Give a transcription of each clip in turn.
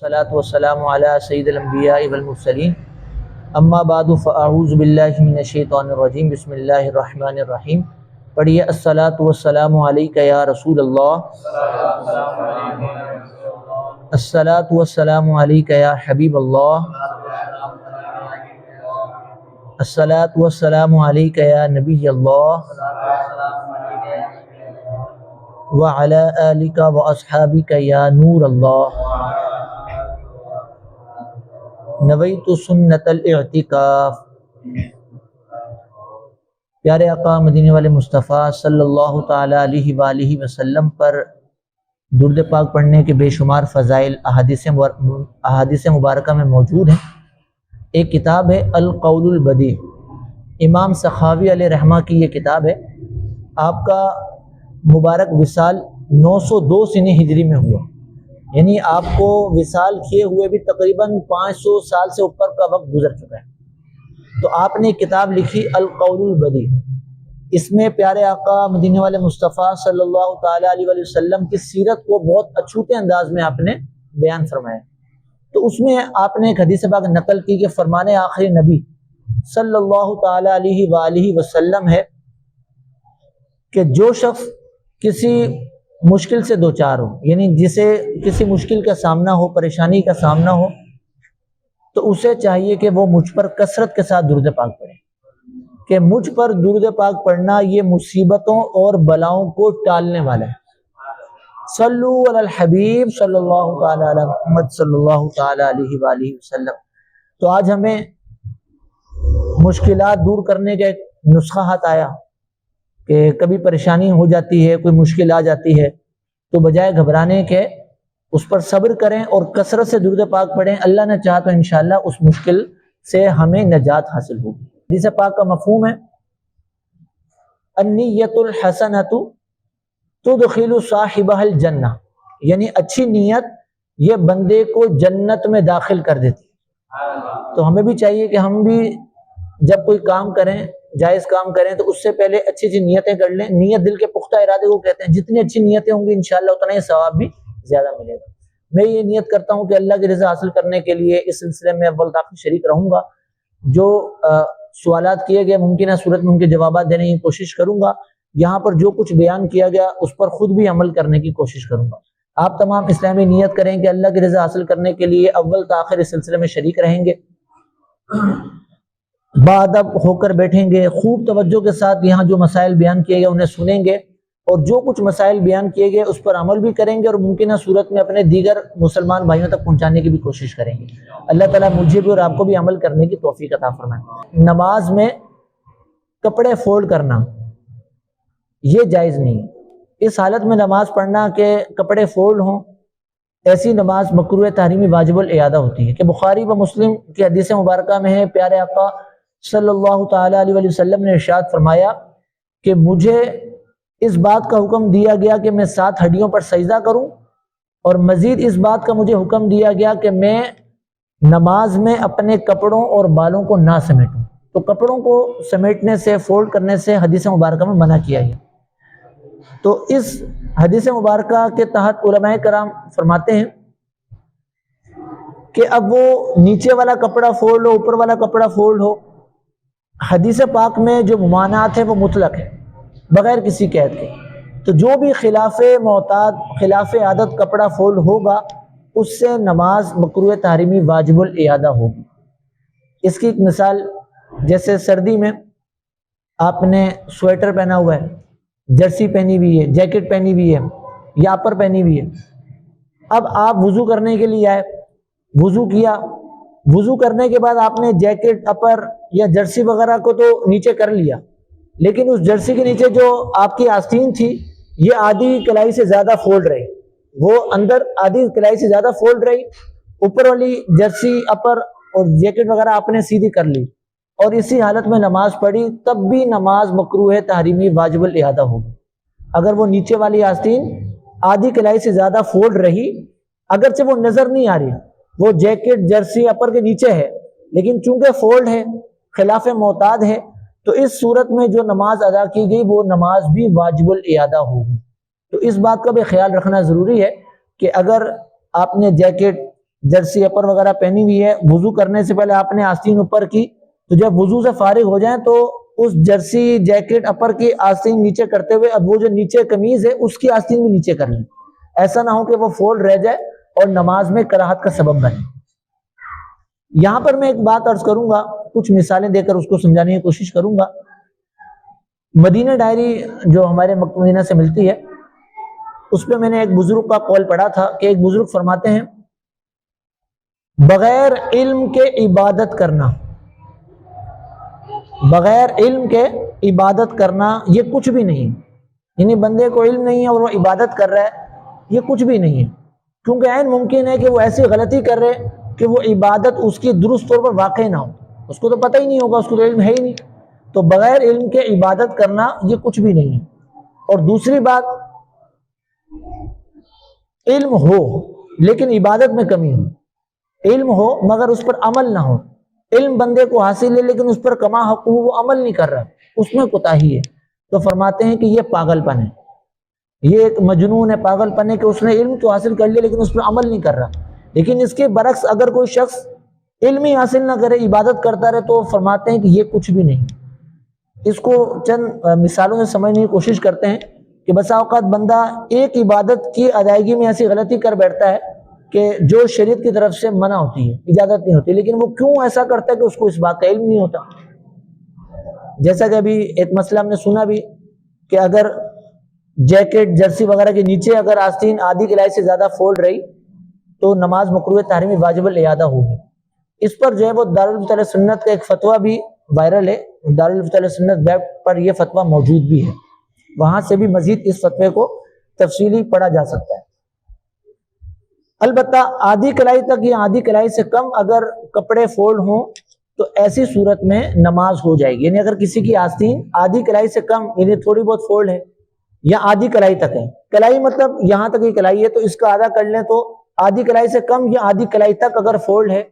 الصلاۃ والسلام علی سید الانبیاء والمرسلین اما بعد فاعوذ باللہ من الشیطان الرجیم بسم اللہ الرحمن الرحیم۔ پڑھیے الصلاۃ والسلام علیک یا رسول اللہ، الصلاۃ والسلام علیک یا حبیب اللہ، الصلاۃ والسلام علیک یا نبی اللہ وعلی آلک واصحابک یا نور اللہ۔ نویت سنت الاعتکاف۔ پیارے آقا مدینے والے مصطفیٰ صلی اللہ تعالیٰ علیہ وآلہ وسلم پر درود پاک پڑھنے کے بے شمار فضائل احادیث مبارکہ میں موجود ہیں۔ ایک کتاب ہے القول البدیع، امام سخاوی علیہ رحمہ کی یہ کتاب ہے۔ آپ کا مبارک وصال 902 سنہ ہجری میں ہوا، یعنی آپ کو وصال کیے ہوئے بھی تقریباً 500 سال سے اوپر کا وقت گزر چکا ہے۔ تو آپ نے ایک کتاب لکھی القول البدیع، اس میں پیارے آقا مدینے والے مصطفیٰ صلی اللہ تعالیٰ علیہ وآلہ وسلم کی سیرت کو بہت اچھوتے انداز میں آپ نے بیان فرمایا۔ تو اس میں آپ نے ایک حدیث پاک نقل کی کہ فرمان آخری نبی صلی اللہ تعالیٰ علیہ وآلہ وسلم ہے کہ جو شخص کسی مشکل سے دوچار ہو، یعنی جسے کسی مشکل کا سامنا ہو، پریشانی کا سامنا ہو، تو اسے چاہیے کہ وہ مجھ پر کثرت کے ساتھ درود پاک پڑھے، کہ مجھ پر درود پاک پڑھنا یہ مصیبتوں اور بلاؤں کو ٹالنے والا ہے۔ صلو علی الحبیب صلی اللہ تعالی علی محمد صلی اللہ تعالی علیہ وآلہ وسلم۔ تو آج ہمیں مشکلات دور کرنے کا ایک نسخہ ہاتھ آیا کہ کبھی پریشانی ہو جاتی ہے، کوئی مشکل آ جاتی ہے، تو بجائے گھبرانے کے اس پر صبر کریں اور کثرت سے درود پاک پڑھیں۔ اللہ نے چاہا تو انشاءاللہ اس مشکل سے ہمیں نجات حاصل ہوگی۔ حدیث پاک کا مفہوم ہے النیت الحسنۃ تدخل صاحبہ الجنہ، یعنی اچھی نیت یہ بندے کو جنت میں داخل کر دیتی ہے۔ تو ہمیں بھی چاہیے کہ ہم بھی جب کوئی کام کریں، جائز کام کریں، تو اس سے پہلے اچھی اچھی نیتیں کر لیں۔ نیت دل کے پختہ ارادے کو کہتے ہیں، جتنی اچھی نیتیں ہوں گی انشاءاللہ اتنا ہی ثواب بھی زیادہ ملے گا۔ میں یہ نیت کرتا ہوں کہ اللہ کی رضا حاصل کرنے کے لیے اس سلسلے میں اول تاخیر شریک رہوں گا۔ جو سوالات کیے گئے ممکنہ صورت میں ان کے جوابات دینے کی کوشش کروں گا۔ یہاں پر جو کچھ بیان کیا گیا اس پر خود بھی عمل کرنے کی کوشش کروں گا۔ آپ تمام اسلامی نیت کریں کہ اللہ کی رضا حاصل کرنے کے لیے اول تاخیر اس سلسلے میں شریک رہیں گے، باادب ہو کر بیٹھیں گے، خوب توجہ کے ساتھ یہاں جو مسائل بیان کیے گئے انہیں سنیں گے، اور جو کچھ مسائل بیان کیے گئے اس پر عمل بھی کریں گے، اور ممکنہ صورت میں اپنے دیگر مسلمان بھائیوں تک پہنچانے کی بھی کوشش کریں گے۔ اللہ تعالیٰ مجھے بھی اور آپ کو بھی عمل کرنے کی توفیق عطا فرمائے۔ نماز میں کپڑے فولڈ کرنا یہ جائز نہیں ہے۔ اس حالت میں نماز پڑھنا کہ کپڑے فولڈ ہوں، ایسی نماز مکروہ تحریمی واجب الاعادہ ہوتی ہے۔ کہ بخاری و مسلم کی حدیث مبارکہ میں ہے، پیارے آقا صلی اللہ تعالیٰ علیہ وسلم نے ارشاد فرمایا کہ مجھے اس بات کا حکم دیا گیا کہ میں 7 ہڈیوں پر سجدہ کروں، اور مزید اس بات کا مجھے حکم دیا گیا کہ میں نماز میں اپنے کپڑوں اور بالوں کو نہ سمیٹوں۔ تو کپڑوں کو سمیٹنے سے، فولڈ کرنے سے حدیث مبارکہ میں منع کیا ہے۔ تو اس حدیث مبارکہ کے تحت علماء کرام فرماتے ہیں کہ اب وہ نیچے والا کپڑا فولڈ ہو، اوپر والا کپڑا فولڈ ہو، حدیث پاک میں جو ممانعات ہے وہ مطلق ہے بغیر کسی قید کے۔ تو جو بھی خلاف معتاد، خلاف عادت کپڑا فولڈ ہوگا اس سے نماز مکروہ تحریمی واجب الاعادہ ہوگی۔ اس کی ایک مثال، جیسے سردی میں آپ نے سویٹر پہنا ہوا ہے، جرسی پہنی ہوئی ہے، جیکٹ پہنی ہوئی ہے یا اپر پہنی ہوئی ہے، اب آپ وضو کرنے کے لیے آئے، وضو کیا، وضو کرنے کے بعد آپ نے جیکٹ، اپر یا جرسی وغیرہ کو تو نیچے کر لیا، لیکن اس جرسی کے نیچے جو آپ کی آستین تھی یہ آدھی کلائی سے زیادہ فولڈ رہی، وہ اندر آدھی کلائی سے زیادہ فولڈ رہی، اوپر والی جرسی، اپر اور جیکٹ وغیرہ آپ نے سیدھی کر لی، اور اسی حالت میں نماز پڑھی، تب بھی نماز مکروہ تحریمی واجب الاعادہ ہوگی۔ اگر وہ نیچے والی آستین آدھی کلائی سے زیادہ فولڈ رہی، اگرچہ وہ نظر نہیں آ رہی، وہ جیکٹ، جرسی، اپر کے نیچے ہے، لیکن چونکہ فولڈ ہے، خلاف معتاد ہے، تو اس صورت میں جو نماز ادا کی گئی وہ نماز بھی واجب الاعادہ ہوگی۔ تو اس بات کا بھی خیال رکھنا ضروری ہے کہ اگر آپ نے جیکٹ، جرسی اپر وغیرہ پہنی ہوئی ہے، وضو کرنے سے پہلے آپ نے آستین اوپر کی، تو جب وضو سے فارغ ہو جائیں تو اس جرسی جیکٹ اپر کی آستین نیچے کرتے ہوئے اب وہ جو نیچے قمیض ہے اس کی آستین بھی نیچے کر لیں، ایسا نہ ہو کہ وہ فولڈ رہ جائے اور نماز میں کراہت کا سبب بنے۔ یہاں پر میں ایک بات عرض کروں گا، کچھ مثالیں دے کر اس کو سمجھانے کی کوشش کروں گا۔ مدینہ ڈائری جو ہمارے مکہ مدینہ سے ملتی ہے، اس پہ میں نے ایک بزرگ کا قول پڑھا تھا کہ ایک بزرگ فرماتے ہیں بغیر علم کے عبادت کرنا، بغیر علم کے عبادت کرنا یہ کچھ بھی نہیں، یعنی بندے کو علم نہیں ہے اور وہ عبادت کر رہا ہے، یہ کچھ بھی نہیں ہے، کیونکہ عین ممکن ہے کہ وہ ایسی غلطی کر رہے کہ وہ عبادت اس کی درست طور پر واقع نہ ہو، اس کو تو پتہ ہی نہیں ہوگا، اس کو تو علم ہے ہی نہیں، تو بغیر علم کے عبادت کرنا یہ کچھ بھی نہیں ہے۔ اور دوسری بات، علم ہو لیکن عبادت میں کمی ہو، علم ہو مگر اس پر عمل نہ ہو، علم بندے کو حاصل ہے لیکن اس پر کما حق ہو وہ عمل نہیں کر رہا، اس میں کوتاہی ہے، تو فرماتے ہیں کہ یہ پاگل پن ہے، یہ ایک مجنون ہے، پاگل پن ہے کہ اس نے علم تو حاصل کر لیا لیکن اس پر عمل نہیں کر رہا۔ لیکن اس کے برعکس اگر کوئی شخص علم ہی حاصل نہ کرے، عبادت کرتا رہے، تو فرماتے ہیں کہ یہ کچھ بھی نہیں۔ اس کو چند مثالوں سے سمجھنے کی کوشش کرتے ہیں کہ بسا اوقات بندہ ایک عبادت کی ادائیگی میں ایسی غلطی کر بیٹھتا ہے کہ جو شریعت کی طرف سے منع ہوتی ہے، اجازت نہیں ہوتی، لیکن وہ کیوں ایسا کرتا ہے کہ اس کو اس بات کا علم نہیں ہوتا۔ جیسا کہ ابھی ایک مسئلہ ہم نے سنا بھی کہ اگر جیکٹ جرسی وغیرہ کے نیچے اگر آستین آدھی کلائی سے زیادہ فولڈ رہی تو نماز مکروہ تحریمی واجب الاعادہ ہوگی۔ اس پر جو ہے وہ دارالفتح سنت کا ایک فتویٰ بھی وائرل ہے، دارالفتح سنت ویب پر یہ فتویٰ موجود بھی ہے، وہاں سے بھی مزید اس فتوے کو تفصیلی پڑھا جا سکتا ہے۔ البتہ آدھی کلائی تک یا آدھی کلائی سے کم اگر کپڑے فولڈ ہوں تو ایسی صورت میں نماز ہو جائے گی، یعنی اگر کسی کی آستین آدھی کلائی سے کم یعنی تھوڑی بہت فولڈ ہے یا آدھی کلائی تک ہے، کلائی مطلب یہاں تک ہی کلائی ہے تو اس کا آدھا کر لیں، تو آدھی کلائی سے کم یا آدھی کلائی تک اگر فولڈ ہے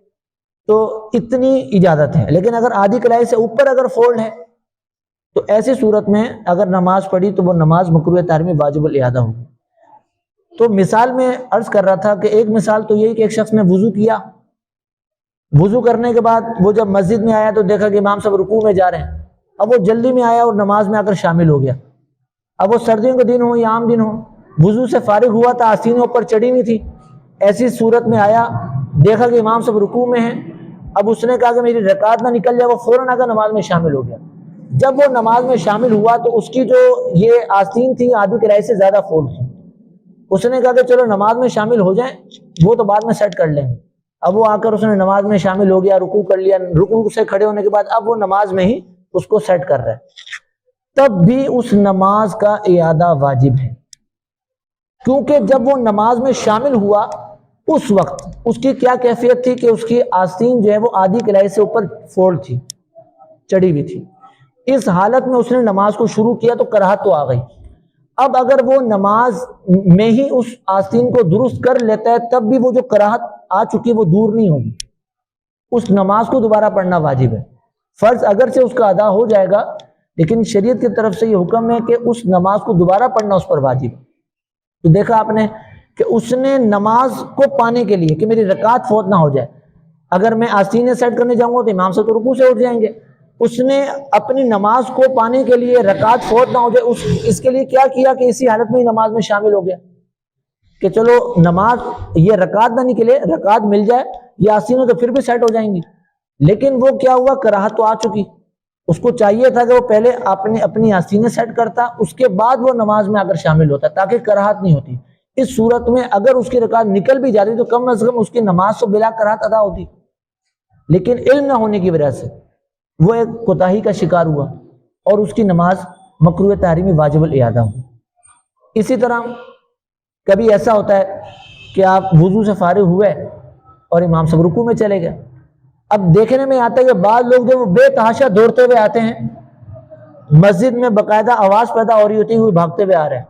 تو اتنی اجازت ہے، لیکن اگر آدھی کلائی سے اوپر اگر فولڈ ہے تو ایسی صورت میں اگر نماز پڑھی تو وہ نماز مکروہ تحریمی واجب الاعادہ ہوگی۔ تو مثال میں عرض کر رہا تھا کہ ایک مثال تو یہی کہ ایک شخص نے وضو کیا، وضو کرنے کے بعد وہ جب مسجد میں آیا تو دیکھا کہ امام صاحب رکوع میں جا رہے ہیں، اب وہ جلدی میں آیا اور نماز میں آ کر شامل ہو گیا، اب وہ سردیوں کے دن ہو یا عام دن ہو، وضو سے فارغ ہوا تھا، آستینیں اوپر چڑھی ہوئی تھی، ایسی صورت میں آیا، دیکھا کہ امام صاحب رکوع میں ہیں، اب اس نے کہا کہ میری رکعت نہ نکل جائے، وہ فوراً آ کر نماز میں شامل ہو گیا۔ جب وہ نماز میں شامل ہوا تو اس کی جو یہ آستین تھی آدھی کلائی سے زیادہ فولڈ تھی، اس نے کہا کہ چلو نماز میں شامل ہو جائیں، وہ تو بعد میں سیٹ کر لیں گے۔ اب وہ آ کر اس نے نماز میں شامل ہو گیا، رکوع کر لیا، رکوع سے کھڑے ہونے کے بعد اب وہ نماز میں ہی اس کو سیٹ کر رہا ہے، تب بھی اس نماز کا اعادہ واجب ہے، کیونکہ جب وہ نماز میں شامل ہوا اس وقت اس کی کیا کیفیت تھی کہ اس کی آستین جو ہے وہ آدھی کلائی سے اوپر فولڈ تھی، چڑھی ہوئی تھی، اس حالت میں اس نے نماز کو شروع کیا تو کراہت تو آ گئی۔ اب اگر وہ نماز میں ہی اس آستین کو درست کر لیتا ہے تب بھی وہ جو کراہت آ چکی وہ دور نہیں ہوگی، اس نماز کو دوبارہ پڑھنا واجب ہے۔ فرض اگر سے اس کا ادا ہو جائے گا لیکن شریعت کی طرف سے یہ حکم ہے کہ اس نماز کو دوبارہ پڑھنا اس پر واجب ہے۔ تو دیکھا آپ نے کہ اس نے نماز کو پانے کے لیے کہ میری رکعت فوت نہ ہو جائے، اگر میں آستینیں سیٹ کرنے جاؤں گا تو امام سے تو رکوع سے اٹھ جائیں گے، اس نے اپنی نماز کو پانے کے لیے رکعت فوت نہ ہو جائے اس کے لیے کیا کیا کہ اسی حالت میں ہی نماز میں شامل ہو گیا کہ چلو نماز یہ رکعت نہ نکلے، رکعت مل جائے یہ آستینیں تو پھر بھی سیٹ ہو جائیں گی، لیکن وہ کیا ہوا کراہت تو آ چکی، اس کو چاہیے تھا کہ وہ پہلے اپنی آستینیں سیٹ کرتا اس کے بعد وہ نماز میں آ کر شامل ہوتا تاکہ کراہت نہیں ہوتی۔ اس صورت میں اگر اس کی رکعت نکل بھی جاتی تو کم از کم اس کی نماز تو بلا کراہت ادا ہوتی، لیکن علم نہ ہونے کی وجہ سے وہ ایک کوتاہی کا شکار ہوا اور اس کی نماز مکروہ تحریمی واجب الاعادہ ہو۔ اسی طرح کبھی ایسا ہوتا ہے کہ آپ وضو سے فارغ ہوئے اور امام صاحب رکوع میں چلے گئے، اب دیکھنے میں آتا ہے کہ بعض لوگ جو وہ بے تحاشا دوڑتے ہوئے آتے ہیں، مسجد میں باقاعدہ آواز پیدا ہو رہی ہوتی ہے، وہ بھاگتے ہوئے آ رہے ہیں،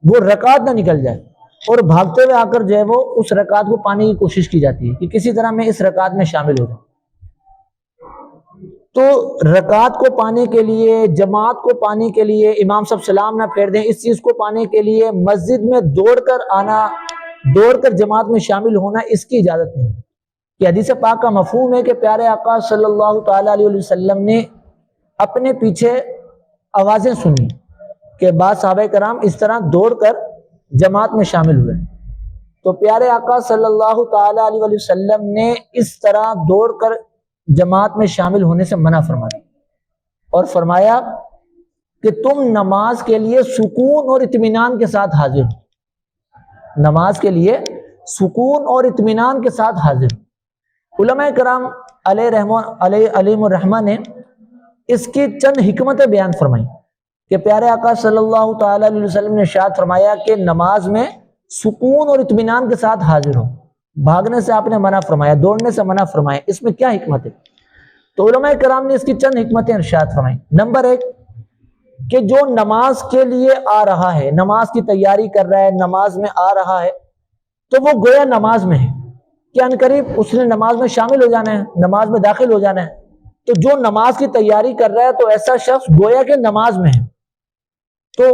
وہ رکعت نہ نکل جائے اور بھاگتے ہوئے آ کر جو ہے وہ اس رکعت کو پانے کی کوشش کی جاتی ہے کہ کسی طرح میں اس رکعت میں شامل ہو جاؤں۔ تو رکعت کو پانے کے لیے، جماعت کو پانے کے لیے، امام صاحب سلام نہ پھیر دیں، اس چیز کو پانے کے لیے مسجد میں دوڑ کر آنا دوڑ کر جماعت میں شامل ہونا اس کی اجازت نہیں. کہ حدیث پاک کا مفہوم ہے کہ پیارے آقا صلی اللہ تعالیٰ علیہ وسلم نے اپنے پیچھے آوازیں سنی کہ بعض صحابہ کرام اس طرح دوڑ کر جماعت میں شامل ہوئے. تو پیارے آقا صلی اللہ تعالیٰ علیہ وسلم نے اس طرح دوڑ کر جماعت میں شامل ہونے سے منع فرمایا اور فرمایا کہ تم نماز کے لیے سکون اور اطمینان کے ساتھ حاضر ہو. نماز کے لیے سکون اور اطمینان کے ساتھ حاضر ہو. علماء کرام علیہم الرحمہ نے اس کی چند حکمتیں بیان فرمائیں کہ پیارے آقا صلی اللہ تعالیٰ علیہ وسلم نے ارشاد فرمایا کہ نماز میں سکون اور اطمینان کے ساتھ حاضر ہو. بھاگنے سے آپ نے منع فرمایا، دوڑنے سے منع فرمایا. اس میں کیا حکمت ہے؟ تو علماء کرام نے اس کی چند حکمتیں ارشاد فرمائیں. نمبر 1 کہ جو نماز کے لیے آ رہا ہے، نماز کی تیاری کر رہا ہے، نماز میں آ رہا ہے، تو وہ گویا نماز میں ہے کہ عنقریب اس نے نماز میں شامل ہو جانا ہے، نماز میں داخل ہو جانا ہے. تو جو نماز کی تیاری کر رہا ہے تو ایسا شخص گویا کہ نماز میں ہے. تو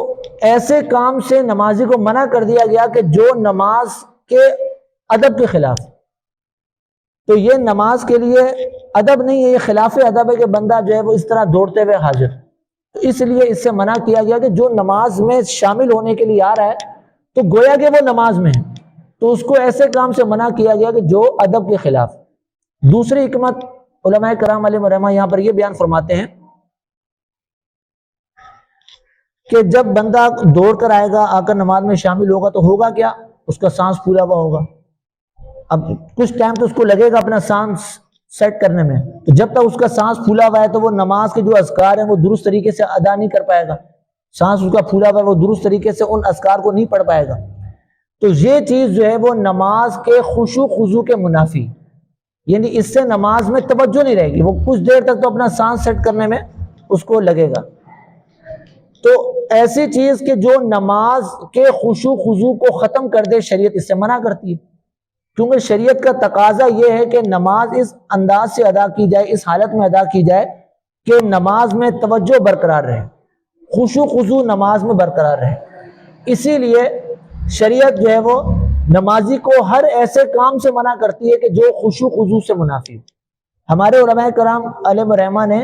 ایسے کام سے نمازی کو منع کر دیا گیا کہ جو نماز کے ادب کے خلاف. تو یہ نماز کے لیے ادب نہیں ہے، یہ خلاف ادب ہے کہ بندہ جو ہے وہ اس طرح دوڑتے ہوئے حاضر. تو اس لیے اس سے منع کیا گیا کہ جو نماز میں شامل ہونے کے لیے آ رہا ہے تو گویا کہ وہ نماز میں ہے، تو اس کو ایسے کام سے منع کیا گیا کہ جو ادب کے خلاف. دوسری حکمت علماء کرام علیہ الرحمہ یہاں پر یہ بیان فرماتے ہیں کہ جب بندہ دوڑ کر آئے گا، آ کر نماز میں شامل ہوگا تو ہوگا کیا؟ اس کا سانس پھولا ہوا ہوگا. اب کچھ ٹائم تو اس کو لگے گا اپنا سانس سیٹ کرنے میں. تو جب تک اس کا سانس پھولا ہوا ہے تو وہ نماز کے جو اذکار ہیں وہ درست طریقے سے ادا نہیں کر پائے گا. سانس اس کا پھولا ہوا ہے، وہ درست طریقے سے ان اذکار کو نہیں پڑھ پائے گا. تو یہ چیز جو ہے وہ نماز کے خشوع خضوع کے منافی، یعنی اس سے نماز میں توجہ نہیں رہے گی. وہ کچھ دیر تک تو اپنا سانس سیٹ کرنے میں اس کو لگے گا. تو ایسی چیز کہ جو نماز کے خشوع خضوع کو ختم کر دے، شریعت اس سے منع کرتی ہے. کیونکہ شریعت کا تقاضا یہ ہے کہ نماز اس انداز سے ادا کی جائے، اس حالت میں ادا کی جائے کہ نماز میں توجہ برقرار رہے، خشوع خضوع نماز میں برقرار رہے. اسی لیے شریعت جو ہے وہ نمازی کو ہر ایسے کام سے منع کرتی ہے کہ جو خشوع خضوع سے منافی. ہمارے علماء کرام علیہ الرحمہ نے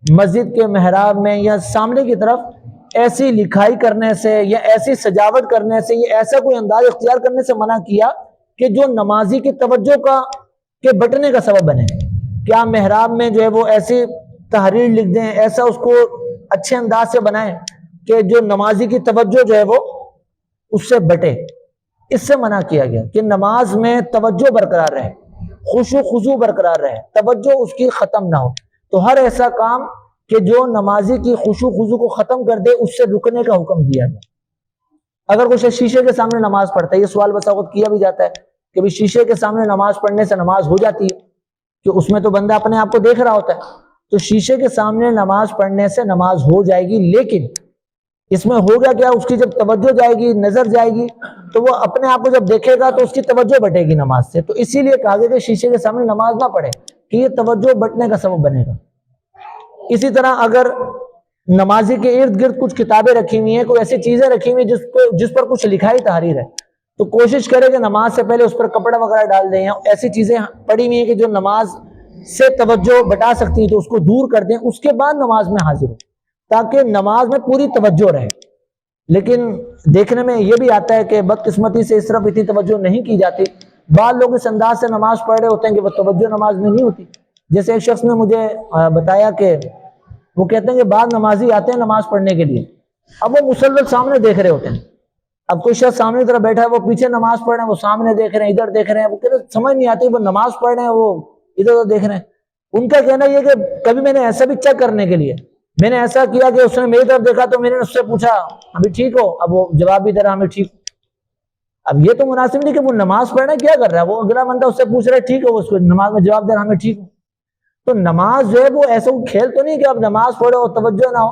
مسجد کے محراب میں یا سامنے کی طرف ایسی لکھائی کرنے سے یا ایسی سجاوٹ کرنے سے یا ایسا کوئی انداز اختیار کرنے سے منع کیا کہ جو نمازی کی توجہ کے بٹنے کا سبب بنے. کیا محراب میں جو ہے وہ ایسی تحریر لکھ دیں، ایسا اس کو اچھے انداز سے بنائیں کہ جو نمازی کی توجہ جو ہے وہ اس سے بٹے. اس سے منع کیا گیا کہ نماز میں توجہ برقرار رہے، خشوع خضوع برقرار رہے، توجہ اس کی ختم نہ ہو. تو ہر ایسا کام کہ جو نمازی کی خشوع خضوع کو ختم کر دے اس سے رکنے کا حکم دیا گیا. اگر کوئی شیشے کے سامنے نماز پڑھتا ہے، یہ سوال بسا وقت کیا بھی جاتا ہے کہ شیشے کے سامنے نماز پڑھنے سے نماز ہو جاتی ہے، کہ اس میں تو بندہ اپنے آپ کو دیکھ رہا ہوتا ہے. تو شیشے کے سامنے نماز پڑھنے سے نماز ہو جائے گی، لیکن اس میں ہوگا کیا؟ اس کی جب توجہ جائے گی، نظر جائے گی، تو وہ اپنے آپ کو جب دیکھے گا تو اس کی توجہ بٹے گی نماز سے. تو اسی لیے کہا گیا کہ شیشے کے سامنے نماز نہ پڑھے کہ یہ توجہ بٹنے کا سبب بنے گا. اسی طرح اگر نمازی کے ارد گرد کچھ کتابیں رکھی ہوئی ہیں، کوئی ایسی چیزیں رکھی ہوئی ہیں جس پر کچھ لکھائی تحریر ہے، تو کوشش کرے کہ نماز سے پہلے اس پر کپڑا وغیرہ ڈال دیں، یا ایسی چیزیں پڑی ہوئی ہیں کہ جو نماز سے توجہ بٹا سکتی ہیں تو اس کو دور کر دیں، اس کے بعد نماز میں حاضر ہو تاکہ نماز میں پوری توجہ رہے. لیکن دیکھنے میں یہ بھی آتا ہے کہ بدقسمتی سے اس طرف اتنی توجہ نہیں کی جاتی. بعض لوگ اس انداز سے نماز پڑھ رہے ہوتے ہیں کہ وہ توجہ نماز میں نہیں ہوتی. جیسے ایک شخص نے مجھے بتایا کہ وہ کہتے ہیں کہ بعض نمازی آتے ہیں نماز پڑھنے کے لیے، اب وہ مسلسل سامنے دیکھ رہے ہوتے ہیں. اب کوئی شخص سامنے طرف بیٹھا ہے، وہ پیچھے نماز پڑھ رہے ہیں، وہ سامنے دیکھ رہے ہیں، ادھر دیکھ رہے ہیں. وہ کہتے ہیں سمجھ نہیں آتی، وہ نماز پڑھ رہے ہیں، وہ ادھر ادھر دیکھ رہے ہیں. ان کا کہنا یہ کہ کبھی میں نے ایسا بھی چیک کرنے کے لیے میں نے ایسا کیا کہ اس نے میری طرف دیکھا تو میں نے اس سے پوچھا ابھی ٹھیک ہو؟ اب وہ جواب بھی دے رہا ہمیں ٹھیک. اب یہ تو مناسب نہیں کہ وہ نماز پڑھنا کیا کر رہا ہے، وہ اگلا بندہ اس سے پوچھ رہا ہے ٹھیک ہو، اس کو نماز میں جواب دے رہا ہمیں ٹھیک ہو. تو نماز جو ہے وہ ایسا کھیل تو نہیں کہ اب نماز پڑھو اور توجہ نہ ہو.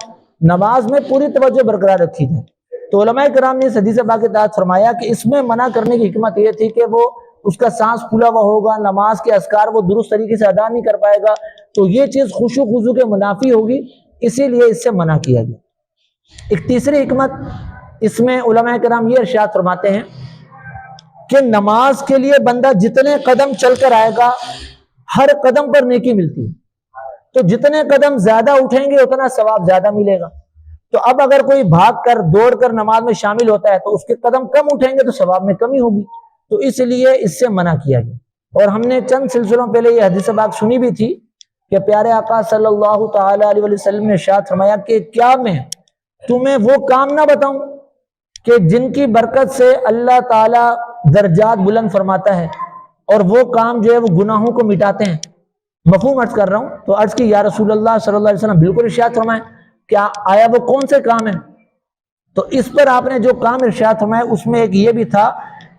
نماز میں پوری توجہ برقرار رکھی جائے. تو علماء کرام نے اس حدیث پاک کے تحت فرمایا کہ اس میں منع کرنے کی حکمت یہ تھی کہ وہ اس کا سانس پھولا ہوا ہوگا، نماز کے اذکار وہ درست طریقے سے ادا نہیں کر پائے گا، تو یہ چیز خشوع خضوع کے منافی ہوگی، اسی لیے اس سے منع کیا گیا. ایک تیسری حکمت اس میں علماء کرام یہ ارشاد فرماتے ہیں کہ نماز کے لیے بندہ جتنے قدم چل کر آئے گا ہر قدم پر نیکی ملتی ہے، تو جتنے قدم زیادہ اٹھیں گے اتنا ثواب زیادہ ملے گا۔ تو اب اگر کوئی بھاگ کر دوڑ کر نماز میں شامل ہوتا ہے تو اس کے قدم کم اٹھیں گے تو ثواب میں کمی ہوگی، تو اس لیے اس سے منع کیا گیا۔ اور ہم نے چند سلسلوں پہلے یہ حدیث پاک سنی بھی تھی کہ پیارے آقا صلی اللہ تعالی علیہ وسلم نے ارشاد فرمایا کہ کیا میں تمہیں وہ کام نہ بتاؤں کہ جن کی برکت سے اللہ تعالی درجات بلند فرماتا ہے، اور وہ کام جو ہے وہ گناہوں کو مٹاتے ہیں۔ مفہوم عرض کر رہا ہوں، تو عرض کی یا رسول اللہ صلی اللہ علیہ وسلم بالکل ارشاد فرمائیں، کیا آیا وہ کون سے کام ہیں؟ تو اس پر آپ نے جو کام ارشاد فرمایا اس میں ایک یہ بھی تھا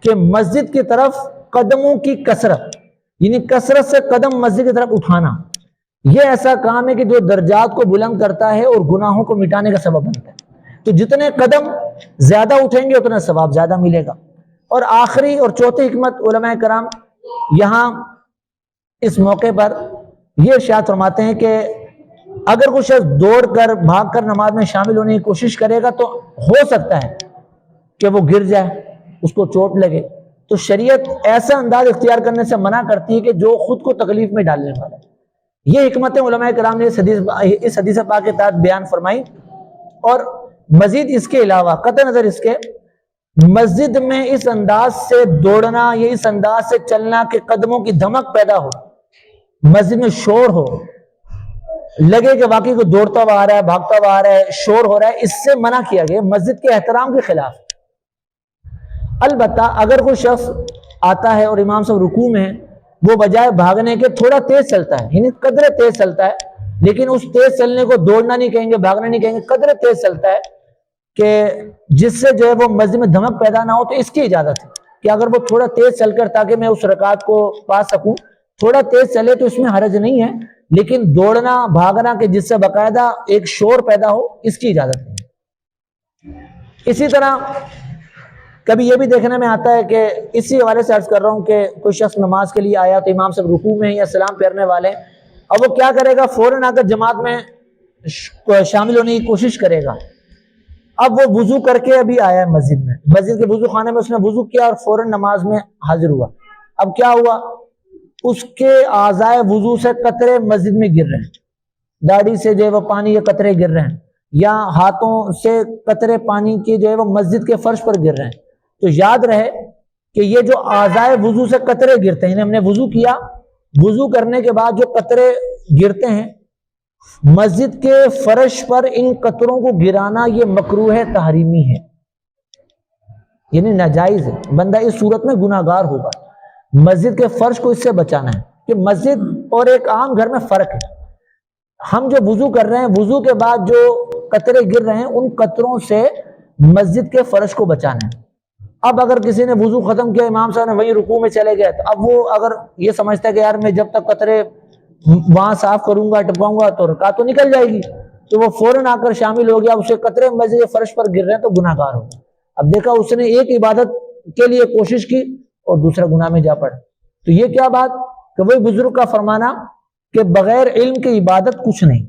کہ مسجد کی طرف قدموں کی کثرت، یعنی کثرت سے قدم مسجد کی طرف اٹھانا، یہ ایسا کام ہے کہ جو درجات کو بلند کرتا ہے اور گناہوں کو مٹانے کا سبب بنتا ہے۔ تو جتنے قدم زیادہ اٹھیں گے اتنا ثواب زیادہ ملے گا۔ اور آخری اور چوتھی حکمت علماء کرام یہاں اس موقع پر یہ ارشاد فرماتے ہیں کہ اگر کوئی شخص دوڑ کر بھاگ کر نماز میں شامل ہونے کی کوشش کرے گا تو ہو سکتا ہے کہ وہ گر جائے، اس کو چوٹ لگے، تو شریعت ایسا انداز اختیار کرنے سے منع کرتی ہے کہ جو خود کو تکلیف میں ڈالنے والا ہے۔ یہ حکمتیں علماء کرام نے اس حدیث پاک کے تحت بیان فرمائی۔ اور مزید اس کے علاوہ قطع نظر اس کے مسجد میں اس انداز سے دوڑنا یا اس انداز سے چلنا کہ قدموں کی دھمک پیدا ہو، مسجد میں شور ہو، لگے کہ واقعی کوئی دوڑتا ہوا آ رہا ہے، بھاگتا ہوا آ رہا ہے، شور ہو رہا ہے، اس سے منع کیا گیا، مسجد کے احترام کے خلاف۔ البتہ اگر کوئی شخص آتا ہے اور امام صاحب رکوع میں ہے، وہ بجائے بھاگنے کے تھوڑا تیز چلتا ہے، یعنی قدرے تیز چلتا ہے، لیکن اس تیز چلنے کو دوڑنا نہیں کہیں گے، بھاگنا نہیں کہیں گے، قدرے تیز چلتا ہے کہ جس سے جو ہے وہ مسجد میں دھمک پیدا نہ ہو، تو اس کی اجازت ہے کہ اگر وہ تھوڑا تیز چل کر تاکہ میں اس رکعت کو پا سکوں، تھوڑا تیز چلے تو اس میں حرج نہیں ہے، لیکن دوڑنا بھاگنا کہ جس سے باقاعدہ ایک شور پیدا ہو، اس کی اجازت نہیں ہے۔ اسی طرح کبھی یہ بھی دیکھنے میں آتا ہے کہ اسی حوالے سے عرض کر رہا ہوں کہ کوئی شخص نماز کے لیے آیا تو امام صاحب رکوع میں یا سلام پھیرنے والے، اب وہ کیا کرے گا، فوراً آ کر جماعت میں شامل ہونے کی کوشش کرے گا۔ اب وہ وضو کر کے ابھی آیا ہے مسجد میں، مسجد کے وضو خانے میں اس نے وضو کیا اور فوراً نماز میں حاضر ہوا، اب کیا ہوا، اس کے اعضائے وضو سے قطرے مسجد میں گر رہے ہیں، داڑھی سے جو ہے وہ پانی کے قطرے گر رہے ہیں، یا ہاتھوں سے قطرے پانی کے جو ہے وہ مسجد کے فرش پر گر رہے ہیں، تو یاد رہے کہ یہ جو اعضائے وضو سے قطرے گرتے ہیں، ہم نے وضو کیا، وضو کرنے کے بعد جو قطرے گرتے ہیں مسجد کے فرش پر، ان قطروں کو گرانا یہ مکروہ تحریمی ہے، یعنی ناجائز ہے، بندہ اس صورت میں گناہگار ہوگا۔ مسجد کے فرش کو اس سے بچانا ہے کہ مسجد اور ایک عام گھر میں فرق ہے۔ ہم جو وضو کر رہے ہیں، وضو کے بعد جو قطرے گر رہے ہیں، ان قطروں سے مسجد کے فرش کو بچانا ہے۔ اب اگر کسی نے وضو ختم کیا، امام صاحب نے وہیں رکوع میں چلے گئے، تو اب وہ اگر یہ سمجھتا ہے کہ یار میں جب تک قطرے وہاں صاف کروں گا، ٹپکاؤں گا تو رکعت تو نکل جائے گی، تو وہ فوراً آ کر شامل ہو گیا، اسے قطرے مسجد کے فرش پر گر رہے ہیں تو گناہ گار ہوگا۔ اب دیکھا اس نے ایک عبادت کے لیے کوشش کی اور دوسرا گناہ میں جا پڑا، تو یہ کیا بات کہ وہی بزرگ کا فرمانا کہ بغیر علم کی عبادت کچھ نہیں۔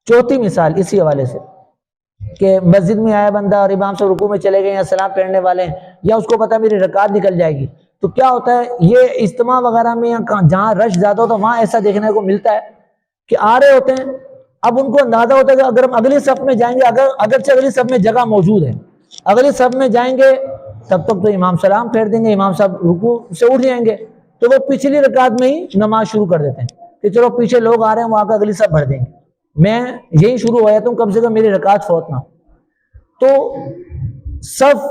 چوتھی مثال اسی حوالے سے کہ مسجد میں آیا بندہ اور امام سے رکوع میں چلے گئے یا سلام پھیرنے والے ہیں، یا اس کو پتا میری رکعت نکل جائے گی، تو کیا ہوتا ہے، یہ اجتماع وغیرہ میں جہاں رش زیادہ ہوتا ہے وہاں ایسا دیکھنے کو ملتا ہے کہ آ رہے ہوتے ہیں، اب ان کو اندازہ ہوتا ہے کہ اگر ہم اگلی صف میں جائیں گے، اگرچہ اگلی صف میں جگہ موجود ہے، اگلی صف میں جائیں گے تب تک تو امام سلام پھیر دیں گے، امام صاحب رکوع سے اٹھ جائیں گے، تو وہ پچھلی رکعت میں ہی نماز شروع کر دیتے ہیں کہ چلو پیچھے لوگ آ رہے ہیں، وہاں کا اگلی صف بھر دیں گے، میں یہی شروع ہو جاتا ہوں، کم سے کم میری رکعت فوت نہ ہو۔ تو صف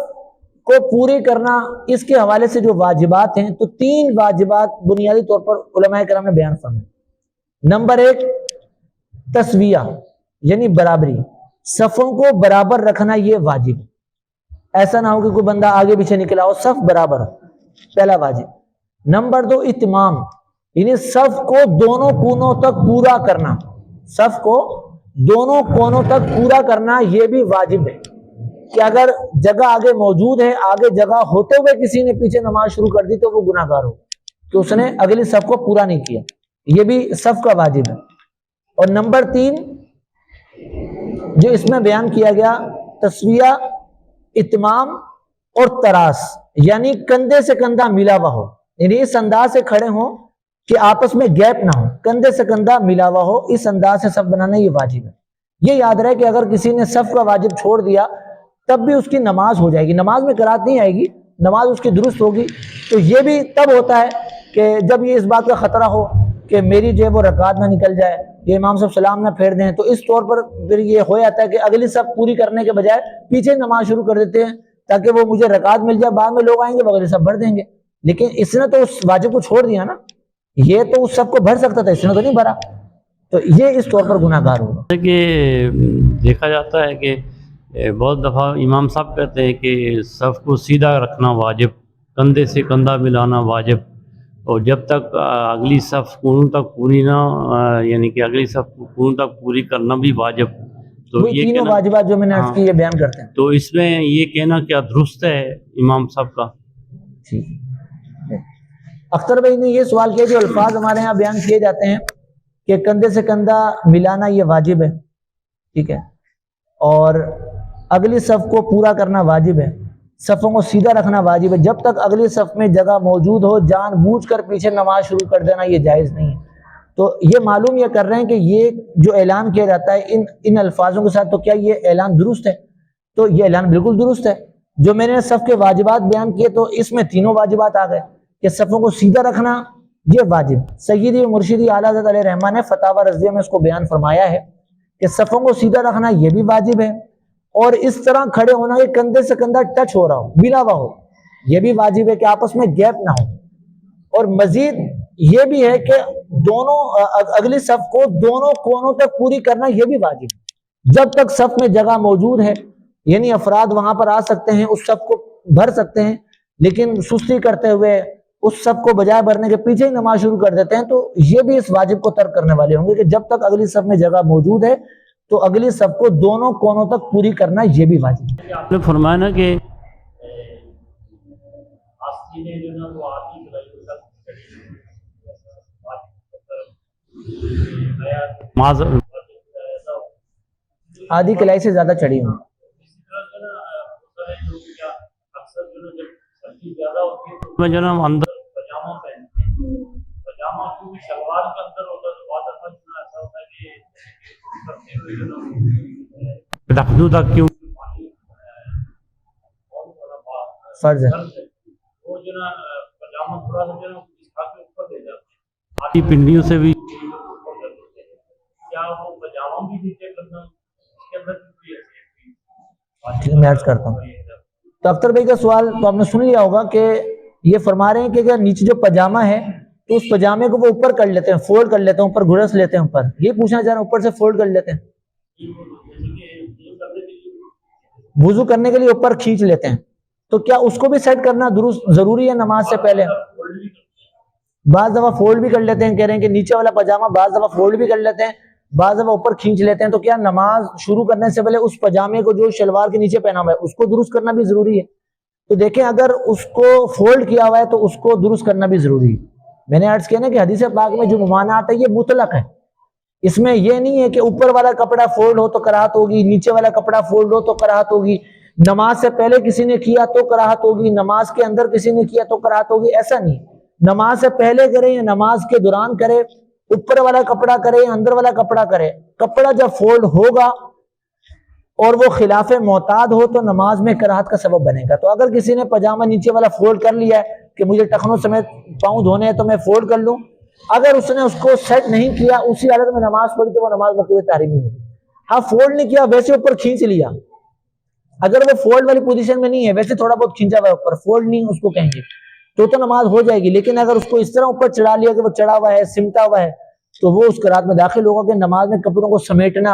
کو پوری کرنا اس کے حوالے سے جو واجبات ہیں، تو 3 واجبات بنیادی طور پر علماء کرام نے بیان فرمائے۔ نمبر 1 تسویہ، یعنی برابری، صفوں کو برابر رکھنا یہ واجب، ایسا نہ ہو کہ کوئی بندہ آگے پیچھے نکلا ہو، صف برابر، پہلا واجب۔ نمبر 2 اتمام، یعنی صف کو دونوں کونوں تک پورا کرنا، صف کو دونوں کونوں تک پورا کرنا یہ بھی واجب ہے کہ اگر جگہ آگے موجود ہے، آگے جگہ ہوتے ہوئے کسی نے پیچھے نماز شروع کر دی تو وہ گناہ گار ہو کہ اس نے اگلی صف کو پورا نہیں کیا، یہ بھی صف کا واجب ہے۔ اور نمبر 3 جو اس میں بیان کیا گیا، تسویہ، اتمام اور تراس یعنی کندھے سے کندھا ملا ہوا ہو، یعنی اس انداز سے کھڑے ہوں کہ آپس میں گیپ نہ ہو، کندھے سے کندھا ملا ہوا ہو، اس انداز سے صف بنانا یہ واجب ہے۔ یہ یاد رہے کہ اگر کسی نے صف کا واجب چھوڑ دیا تب بھی اس کی نماز ہو جائے گی، نماز میں قرات نہیں آئے گی، نماز اس کی درست ہوگی۔ تو یہ بھی تب ہوتا ہے کہ جب یہ اس بات کا خطرہ ہو کہ میری جو ہے وہ رکعت نہ نکل جائے، یہ امام صاحب سلام نہ پھیر دیں، تو اس طور پر پھر یہ ہو جاتا ہے کہ اگلی صف پوری کرنے کے بجائے پیچھے نماز شروع کر دیتے ہیں تاکہ وہ مجھے رکعت مل جائے، بعد میں لوگ آئیں گے وہ اگلی صف بھر دیں گے۔ لیکن اس نے تو اس واجب کو چھوڑ دیا نا، یہ تو اس صف کو بھر سکتا تھا، اس نے تو نہیں بھرا، تو یہ اس طور پر گناہ گار ہوگا۔ کہ دیکھا جاتا ہے کہ بہت دفعہ امام صاحب کہتے ہیں کہ صف کو سیدھا رکھنا واجب، کندھے سے کندھا ملانا واجب، اور جب تک اگلی صف قرون تک پوری نہ یعنی کہ اگلی صف قرون تک پوری کرنا بھی واجب۔ تو یہ تینوں کہنا، واجبات جو میں نے عرض کی یہ بیان کرتے ہیں۔ تو اس میں یہ کہنا کیا درست ہے امام صاحب کا؟ اختر بھائی نے یہ سوال کیا، جو الفاظ ہمارے یہاں بیان کیے جاتے ہیں کہ کندھے سے کندھا ملانا یہ واجب ہے، ٹھیک ہے، اور اگلی صف کو پورا کرنا واجب ہے، صفوں کو سیدھا رکھنا واجب ہے، جب تک اگلی صف میں جگہ موجود ہو جان بوجھ کر پیچھے نماز شروع کر دینا یہ جائز نہیں ہے۔ تو یہ معلوم یہ کر رہے ہیں کہ یہ جو اعلان کیا جاتا ہے ان الفاظوں کے ساتھ، تو کیا یہ اعلان درست ہے؟ تو یہ اعلان بالکل درست ہے۔ جو میں نے صف کے واجبات بیان کیے تو اس میں تینوں واجبات آ گئے کہ صفوں کو سیدھا رکھنا یہ واجب، سیدی مرشدی اعلیٰ حضرت علیہ رحمٰن نے فتاوی رضیہ میں اس کو بیان فرمایا ہے کہ صفوں کو سیدھا رکھنا یہ بھی واجب ہے، اور اس طرح کھڑے ہونا کہ کندھے سے کندھا ٹچ ہو رہا ہو، ملا ہوا ہو، یہ بھی واجب ہے کہ آپس میں گیپ نہ ہو، اور مزید یہ بھی ہے کہ دونوں اگلی صف کو دونوں کونوں تک پوری کرنا یہ بھی واجب ہے، جب تک صف میں جگہ موجود ہے، یعنی افراد وہاں پر آ سکتے ہیں، اس صف کو بھر سکتے ہیں، لیکن سستی کرتے ہوئے اس صف کو بجائے بھرنے کے پیچھے ہی نماز شروع کر دیتے ہیں، تو یہ بھی اس واجب کو ترک کرنے والے ہوں گے کہ جب تک اگلی صف میں جگہ موجود ہے تو اگلی صف کو دونوں کونوں تک پوری کرنا یہ بھی واجب ہے۔ آپ نے فرمایا نا کہ آدھی کلائی سے زیادہ چڑھی ہوں، میں جو نا اندر پجامہ پہنتے ہیں، پجامہ کیونکہ شلوار کے اندر ہوتا ہے، تو بعد دفعہ ایسا ہوتا ہے کہ ڈھکنوں تک کیوں فرض ہے، وہ جو نا پجامہ تھوڑا سا جو نا اس کے اوپر لے جاتے ہیں، آدھی پنڈیوں سے بھی کیا وہ پجامہ بھی نیچے کرنا اس کے اندر میں عرض کرتا ہوں۔ تو اختر بھائی کا سوال تو آپ نے سن لیا ہوگا کہ یہ فرما رہے ہیں کہ اگر نیچے جو پجامہ ہے تو اس پجامے کو وہ اوپر کر لیتے ہیں، فولڈ کر لیتے ہیں، اوپر گھڑس لیتے ہیں، اوپر یہ پوچھنا چاہ رہے ہیں، اوپر سے فولڈ کر لیتے ہیں، وضو کرنے کے لیے اوپر کھینچ لیتے ہیں، تو کیا اس کو بھی سیٹ کرنا درست ضروری ہے نماز سے پہلے؟ بعض دفعہ فولڈ بھی کر لیتے ہیں، کہہ رہے ہیں کہ نیچے والا پجامہ بعض دفعہ فولڈ بھی کر لیتے ہیں، بعض دفعہ اوپر کھینچ لیتے ہیں، تو کیا نماز شروع کرنے سے پہلے اس پجامے کو جو شلوار کے نیچے پہنا ہوا ہے اس کو درست کرنا بھی ضروری ہے؟ تو دیکھیں اگر اس کو فولڈ کیا ہوا ہے تو اس کو درست کرنا بھی ضروری ہے۔ میں نے عرض کیا نا کہ حدیث پاک میں جو ممانعت ہے یہ مطلق ہے، اس میں یہ نہیں ہے کہ اوپر والا کپڑا فولڈ ہو تو کراہت ہوگی، نیچے والا کپڑا فولڈ ہو تو کراہت ہوگی، نماز سے پہلے کسی نے کیا تو کراہت ہوگی، نماز کے اندر کسی نے کیا تو کراہت ہوگی، ایسا نہیں۔ نماز سے پہلے کرے یا نماز کے دوران کرے، اوپر والا کپڑا کرے یا اندر والا کپڑا کرے، کپڑا جب فولڈ ہوگا اور وہ خلاف معتاد ہو تو نماز میں کراہت کا سبب بنے گا۔ تو اگر کسی نے پجامہ نیچے والا فولڈ کر لیا ہے کہ مجھے ٹخنوں سمیت پاؤں دھونے ہیں تو میں فولڈ کر لوں، اگر اس نے اس کو سیٹ نہیں کیا اسی حالت میں نماز پڑھی تو وہ نماز مقروء تحریمی ہوگی۔ ہاں فولڈ نہیں کیا ویسے اوپر کھینچ لیا، اگر وہ فولڈ والی پوزیشن میں نہیں ہے ویسے تھوڑا بہت کھینچا ہوا ہے اوپر، فولڈ نہیں اس کو کہیں گے، تو نماز ہو جائے گی۔ لیکن اگر اس کو اس طرح اوپر چڑھا لیا کہ وہ چڑھا ہوا ہے، سمٹا ہوا ہے، تو وہ اس قرات میں داخل ہوگا کہ نماز میں کپڑوں کو سمیٹنا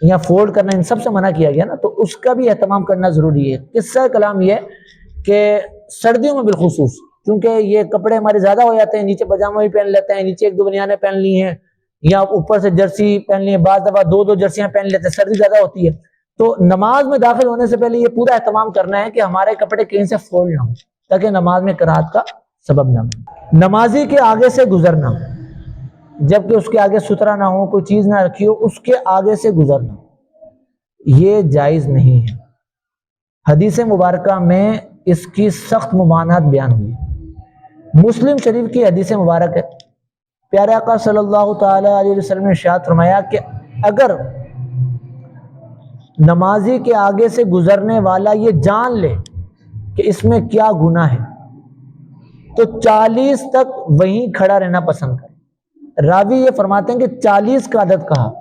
یا فولڈ کرنا ان سب سے منع کیا گیا نا، تو اس کا بھی اہتمام کرنا ضروری ہے۔ قصہ کلام یہ کہ سردیوں میں بالخصوص کیونکہ یہ کپڑے ہمارے زیادہ ہو جاتے ہیں، نیچے پجامہ بھی پہن لیتے ہیں، نیچے ایک دو بنیانیں پہن لی ہیں یا اوپر سے جرسی پہن لی ہیں، بعض دفعہ دو جرسیاں پہن لیتے ہیں، سردی زیادہ ہوتی ہے، تو نماز میں داخل ہونے سے پہلے یہ پورا اہتمام کرنا ہے کہ ہمارے کپڑے کہیں سے فولڈ نہ ہوں تاکہ نماز میں کراہت کا سبب نہ بنے۔ نمازی کے آگے سے گزرنا، جبکہ اس کے آگے سترا نہ ہو، کوئی چیز نہ رکھی ہو، اس کے آگے سے گزرنا یہ جائز نہیں ہے۔ حدیث مبارکہ میں اس کی سخت ممانعت بیان ہوئی. مسلم شریف کی حدیث مبارک ہے. پیارے آقا صلی اللہ تعالی علیہ وسلم نے ارشاد فرمایا کہ اگر نمازی کے آگے سے گزرنے والا یہ جان لے کہ اس میں کیا گناہ ہے تو 40 تک وہیں کھڑا رہنا پسند کرے. راوی یہ فرماتے ہیں کہ 40 کا عدد کہا.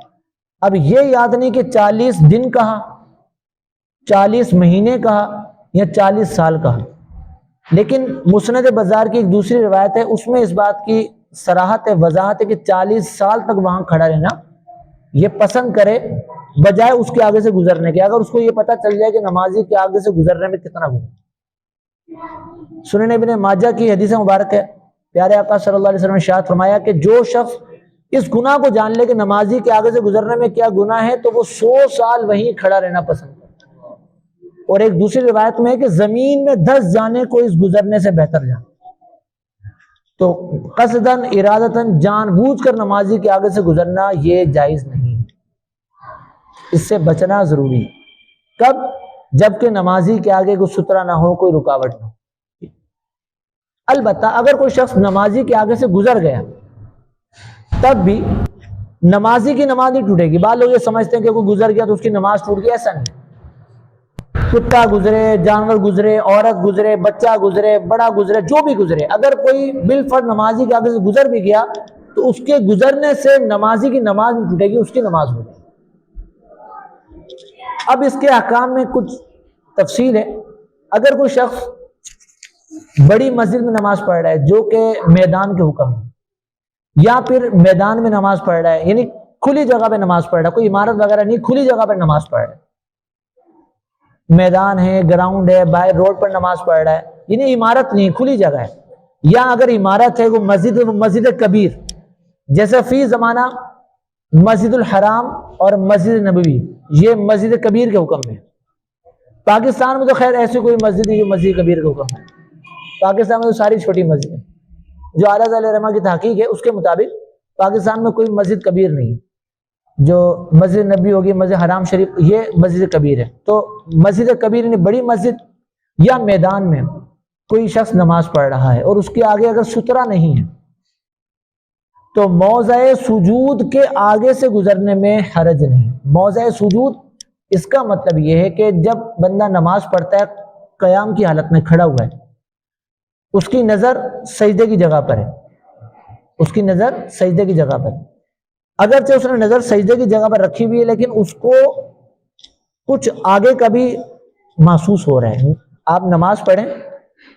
اب یہ یاد نہیں کہ 40 دن کہا، 40 مہینے کہا یا 40 سال کہا. لیکن مسند بازار کی ایک دوسری روایت ہے، اس میں اس بات کی صراحت ہے، وضاحت ہے کہ 40 سال تک وہاں کھڑا رہنا یہ پسند کرے بجائے اس کے آگے سے گزرنے کے. اگر اس کو یہ پتہ چل جائے کہ نمازی کے آگے سے گزرنے میں کتنا گناہ. سنن ابن ماجہ کی حدیث مبارک ہے. پیارے آقا صلی اللہ علیہ وسلم نے ارشاد فرمایا کہ جو شخص اس گناہ کو جان لے کہ نمازی کے آگے سے گزرنے میں کیا گناہ ہے تو وہ 100 سال وہیں کھڑا رہنا پسند کرے. اور ایک دوسری روایت میں ہے کہ زمین میں 10 جانے کو اس گزرنے سے بہتر جان. تو قصداً ارادتاً جان بوجھ کر نمازی کے آگے سے گزرنا یہ جائز نہیں ہے، اس سے بچنا ضروری ہے. کب؟ جبکہ نمازی کے آگے کوئی سترا نہ ہو، کوئی رکاوٹ نہ ہو. البتہ اگر کوئی شخص نمازی کے آگے سے گزر گیا تب بھی نمازی کی نماز نہیں ٹوٹے گی. بعض لوگ یہ سمجھتے ہیں کہ کوئی گزر گیا تو اس کی نماز ٹوٹ گئی. ایسا نہیں. کتا گزرے، جانور گزرے، عورت گزرے، بچہ گزرے، بڑا گزرے، جو بھی گزرے، اگر کوئی بالفرض نمازی کے آگے سے گزر بھی گیا تو اس کے گزرنے سے نمازی کی نماز نہیں ٹوٹے گی، اس کی نماز ہوگی. اب اس کے احکام میں کچھ تفصیل ہے. اگر کوئی شخص بڑی مسجد میں نماز پڑھ رہا ہے جو کہ میدان کے حکم ہے، یا پھر میدان میں نماز پڑھ رہا ہے، یعنی کھلی جگہ پہ نماز پڑھ رہا ہے، کوئی عمارت وغیرہ نہیں، کھلی جگہ پہ نماز پڑھ رہا ہے، میدان ہے، گراؤنڈ ہے، باہر روڈ پر نماز پڑھ رہا ہے، یعنی عمارت نہیں، کھلی جگہ ہے. یا اگر عمارت ہے وہ مسجد کبیر، جیسے فی زمانہ مسجد الحرام اور مسجد نبوی یہ مسجد کبیر کے حکم میں. پاکستان میں تو خیر ایسی کوئی مسجد نہیں جو مسجد کبیر کے حکم ہے. پاکستان میں تو ساری چھوٹی مسجد ہیں. جو اعلیٰ علیہ رحمہ کی تحقیق ہے اس کے مطابق پاکستان میں کوئی مسجد کبیر نہیں. جو مسجد نبی ہوگی، مسجد حرام شریف، یہ مسجد کبیر ہے. تو مسجد کبیر یعنی بڑی مسجد یا میدان میں کوئی شخص نماز پڑھ رہا ہے اور اس کے آگے اگر سترا نہیں ہے تو موضع سجود کے آگے سے گزرنے میں حرج نہیں. موضع سجود اس کا مطلب یہ ہے کہ جب بندہ نماز پڑھتا ہے قیام کی حالت میں کھڑا ہوا ہے، اس کی نظر سجدے کی جگہ پر ہے، اس کی نظر سجدے کی جگہ پر ہے. اگرچہ اس نے نظر سجدے کی جگہ پر رکھی ہوئی ہے لیکن اس کو کچھ آگے کا بھی محسوس ہو رہا ہے. آپ نماز پڑھیں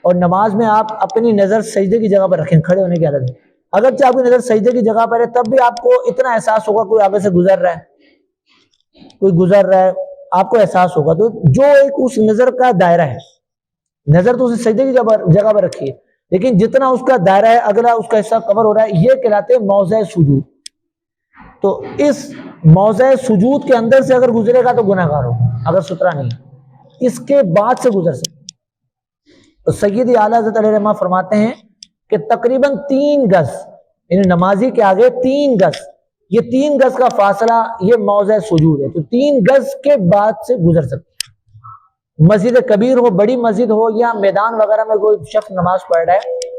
اور نماز میں آپ اپنی نظر سجدے کی جگہ پر رکھیں کھڑے ہونے کی حالت میں. اگرچہ آپ کی نظر سجدے کی جگہ پر ہے تب بھی آپ کو اتنا احساس ہوگا کوئی آگے سے گزر رہا ہے، کوئی گزر رہا ہے، آپ کو احساس ہوگا. تو جو ایک اس نظر کا دائرہ ہے، نظر تو اسے سجدے کی جگہ پر رکھی ہے لیکن جتنا اس کا دائرہ ہے اگلا اس کا حصہ کور ہو رہا ہے، یہ کہلاتے ہیں موضع سجود. تو اس موضع سجود کے اندر سے اگر گزرے گا تو گناہ گار ہوگا اگر سترا نہیں. اس کے بعد سے گزر سکتے. تو سید اعلیٰ حضرت علیہ رحمہ فرماتے ہیں کہ تقریباً 3 گز، یعنی نمازی کے آگے 3 گز، یہ 3 گز کا فاصلہ یہ موضع سجود ہے. تو 3 گز کے بعد سے گزر سکتے. مسجد کبیر ہو، بڑی مسجد ہو، یا میدان وغیرہ میں کوئی شخص نماز پڑھ رہا ہے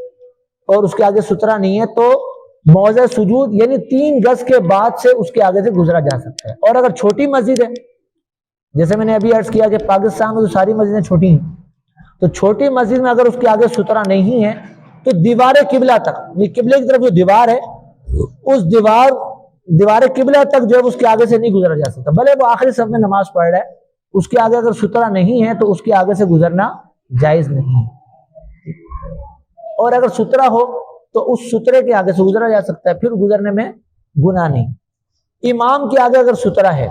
اور اس کے آگے سترا نہیں ہے تو موضع سجود یعنی 3 گز کے بعد سے اس کے آگے سے گزرا جا سکتا ہے. اور اگر چھوٹی مسجد ہے، جیسے میں نے ابھی عرض کیا کہ پاکستان میں تو ساری مسجدیں چھوٹی ہیں، تو چھوٹی مسجد میں اگر اس کے آگے سترا نہیں ہے تو دیوار قبلہ تک، یہ قبلے کی طرف جو دیوار ہے اس دیوار قبلہ تک جو ہے اس کے آگے سے نہیں گزرا جا سکتا. بھلے وہ آخری صف میں نماز پڑھ رہا ہے، اس کے آگے اگر سترا نہیں ہے تو اس کے آگے سے گزرنا جائز نہیں. اور اگر سترا ہو تو اس سترے کے آگے سے گزرا جا سکتا ہے، پھر گزرنے میں گناہ نہیں. امام کے آگے اگر سترا ہے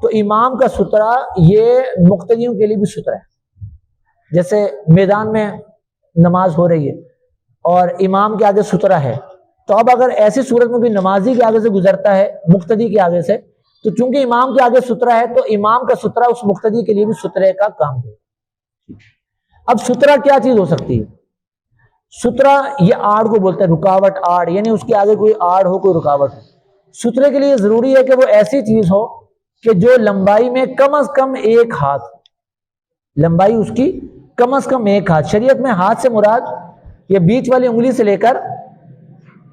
تو امام کا سترا یہ مقتدیوں کے لیے بھی سترا ہے. جیسے میدان میں نماز ہو رہی ہے اور امام کے آگے سترا ہے، تو اب اگر ایسی صورت میں بھی نمازی کے آگے سے گزرتا ہے مقتدی کے آگے سے، تو چونکہ امام کے آگے سترا ہے تو امام کا سترا اس مقتدی کے لیے بھی سترے کا کام ہے. اب سترا کیا چیز ہو سکتی ہے؟ سترا یہ آڑ کو بولتے ہیں، رکاوٹ، آڑ، یعنی اس کے آگے کوئی آڑ ہو، کوئی رکاوٹ ہو. سترے کے لیے ضروری ہے کہ وہ ایسی چیز ہو کہ جو لمبائی میں کم از کم 1 ہاتھ، لمبائی اس کی کم از کم 1 ہاتھ. شریعت میں ہاتھ سے مراد یہ بیچ والی انگلی سے لے کر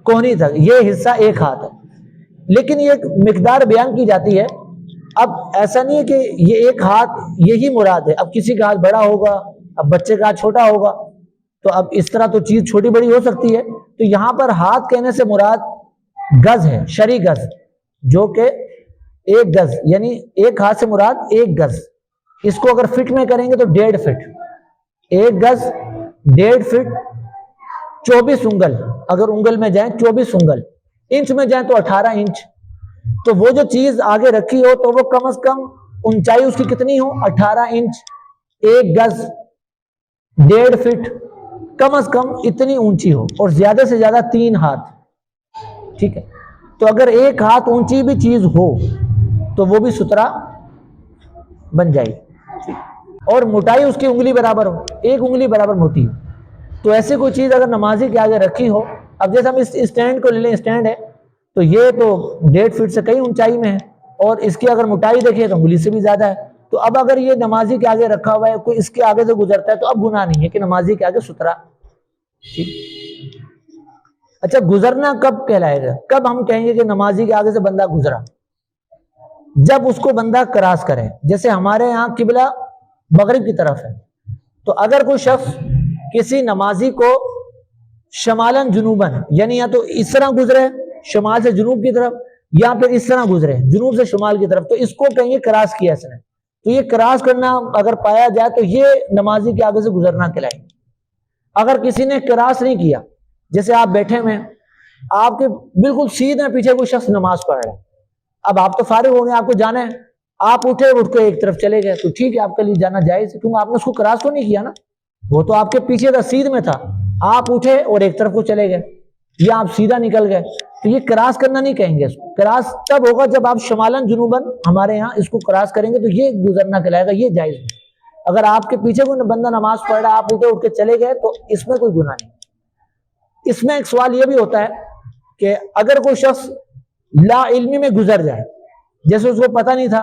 کوہنی تک یہ حصہ 1 ہاتھ ہے. لیکن یہ ایک مقدار بیان کی جاتی ہے. اب ایسا نہیں ہے کہ یہ 1 ہاتھ یہی مراد ہے. اب کسی کا ہاتھ بڑا ہوگا, اب بچے کا ہاتھ چھوٹا ہوگا, تو اب اس طرح تو چیز چھوٹی بڑی ہو سکتی ہے. تو یہاں پر ہاتھ کہنے سے مراد گز ہے, شرعی گز, جو کہ 1 گز, یعنی 1 ہاتھ سے مراد 1 گز. اس کو اگر فٹ میں کریں گے تو 1.5 فٹ. 1 گز 1.5 فٹ 24 انگل, اگر انگل میں جائیں 24 انگل, انچ میں جائیں تو 18 انچ. تو وہ جو چیز آگے رکھی ہو تو وہ کم از کم اونچائی اس کی کتنی ہو, 18 انچ. 1 گز 1.5 فٹ کم از کم اتنی اونچی ہو, اور زیادہ سے زیادہ 3 ہاتھ. ٹھیک ہے, تو اگر 1 ہاتھ اونچی بھی چیز ہو تو وہ بھی سترا بن جائے گی. اور موٹائی اس کی انگلی برابر ہو, 1 انگلی برابر موٹی ہو. تو ایسے کوئی چیز اگر نمازی کے آگے رکھی ہو, اب جیسے ہم اس اسٹینڈ کو لے لیں, اسٹینڈ ہے تو یہ تو 1.5 فٹ سے کئی اونچائی میں ہے, اور اس کی اگر موٹائی دیکھیں تو انگلی سے بھی زیادہ ہے. تو اب اگر یہ نمازی کے آگے رکھا ہوا ہے, کوئی اس کے آگے سے گزرتا ہے, تو اب گناہ نہیں ہے کہ نمازی کے آگے سترا. ٹھیک. اچھا, گزرنا کب کہلائے گا؟ کب ہم کہیں گے کہ نمازی کے آگے سے بندہ گزرا؟ جب اس کو بندہ کراس کرے. جیسے ہمارے یہاں قبلہ مغرب کی طرف ہے, تو اگر کوئی شخص کسی نمازی کو شمالن جنوبن, یعنی یا تو اس طرح گزرے شمال سے جنوب کی طرف, یا پھر اس طرح گزرے جنوب سے شمال کی طرف, تو اس کو کہیں گے کراس کیا اس نے. تو یہ کراس کرنا اگر پایا جائے تو یہ نمازی کے آگے سے گزرنا کہلائے. اگر کسی نے کراس نہیں کیا, جیسے آپ بیٹھے ہوئے, آپ کے بالکل سیدھے پیچھے کوئی شخص نماز پڑھ رہا ہے, اب آپ تو فارغ ہو گئے, آپ کو جانا ہے, آپ اٹھے اٹھ کے ایک طرف چلے گئے, تو ٹھیک ہے, آپ کے لیے جانا جائز ہے, کیونکہ آپ نے اس کو کراس تو نہیں کیا نا, وہ تو آپ کے پیچھے تھا, سیدھ میں تھا. آپ اٹھے اور ایک طرف کو چلے گئے, یا آپ سیدھا نکل گئے, تو یہ کراس کرنا نہیں کہیں گے. اس کو کراس تب ہوگا جب آپ شمالن جنوبن, ہمارے یہاں اس کو کراس کریں گے, تو یہ گزرنا کہلائے گا, یہ جائز ہے. اگر آپ کے پیچھے کوئی بندہ نماز پڑھ رہا ہے, آپ اٹھے اٹھ کے چلے گئے, تو اس میں کوئی گناہ نہیں. اس میں ایک سوال یہ بھی ہوتا ہے کہ اگر کوئی شخص لا علمی میں گزر جائے, جیسے اس کو پتہ نہیں تھا,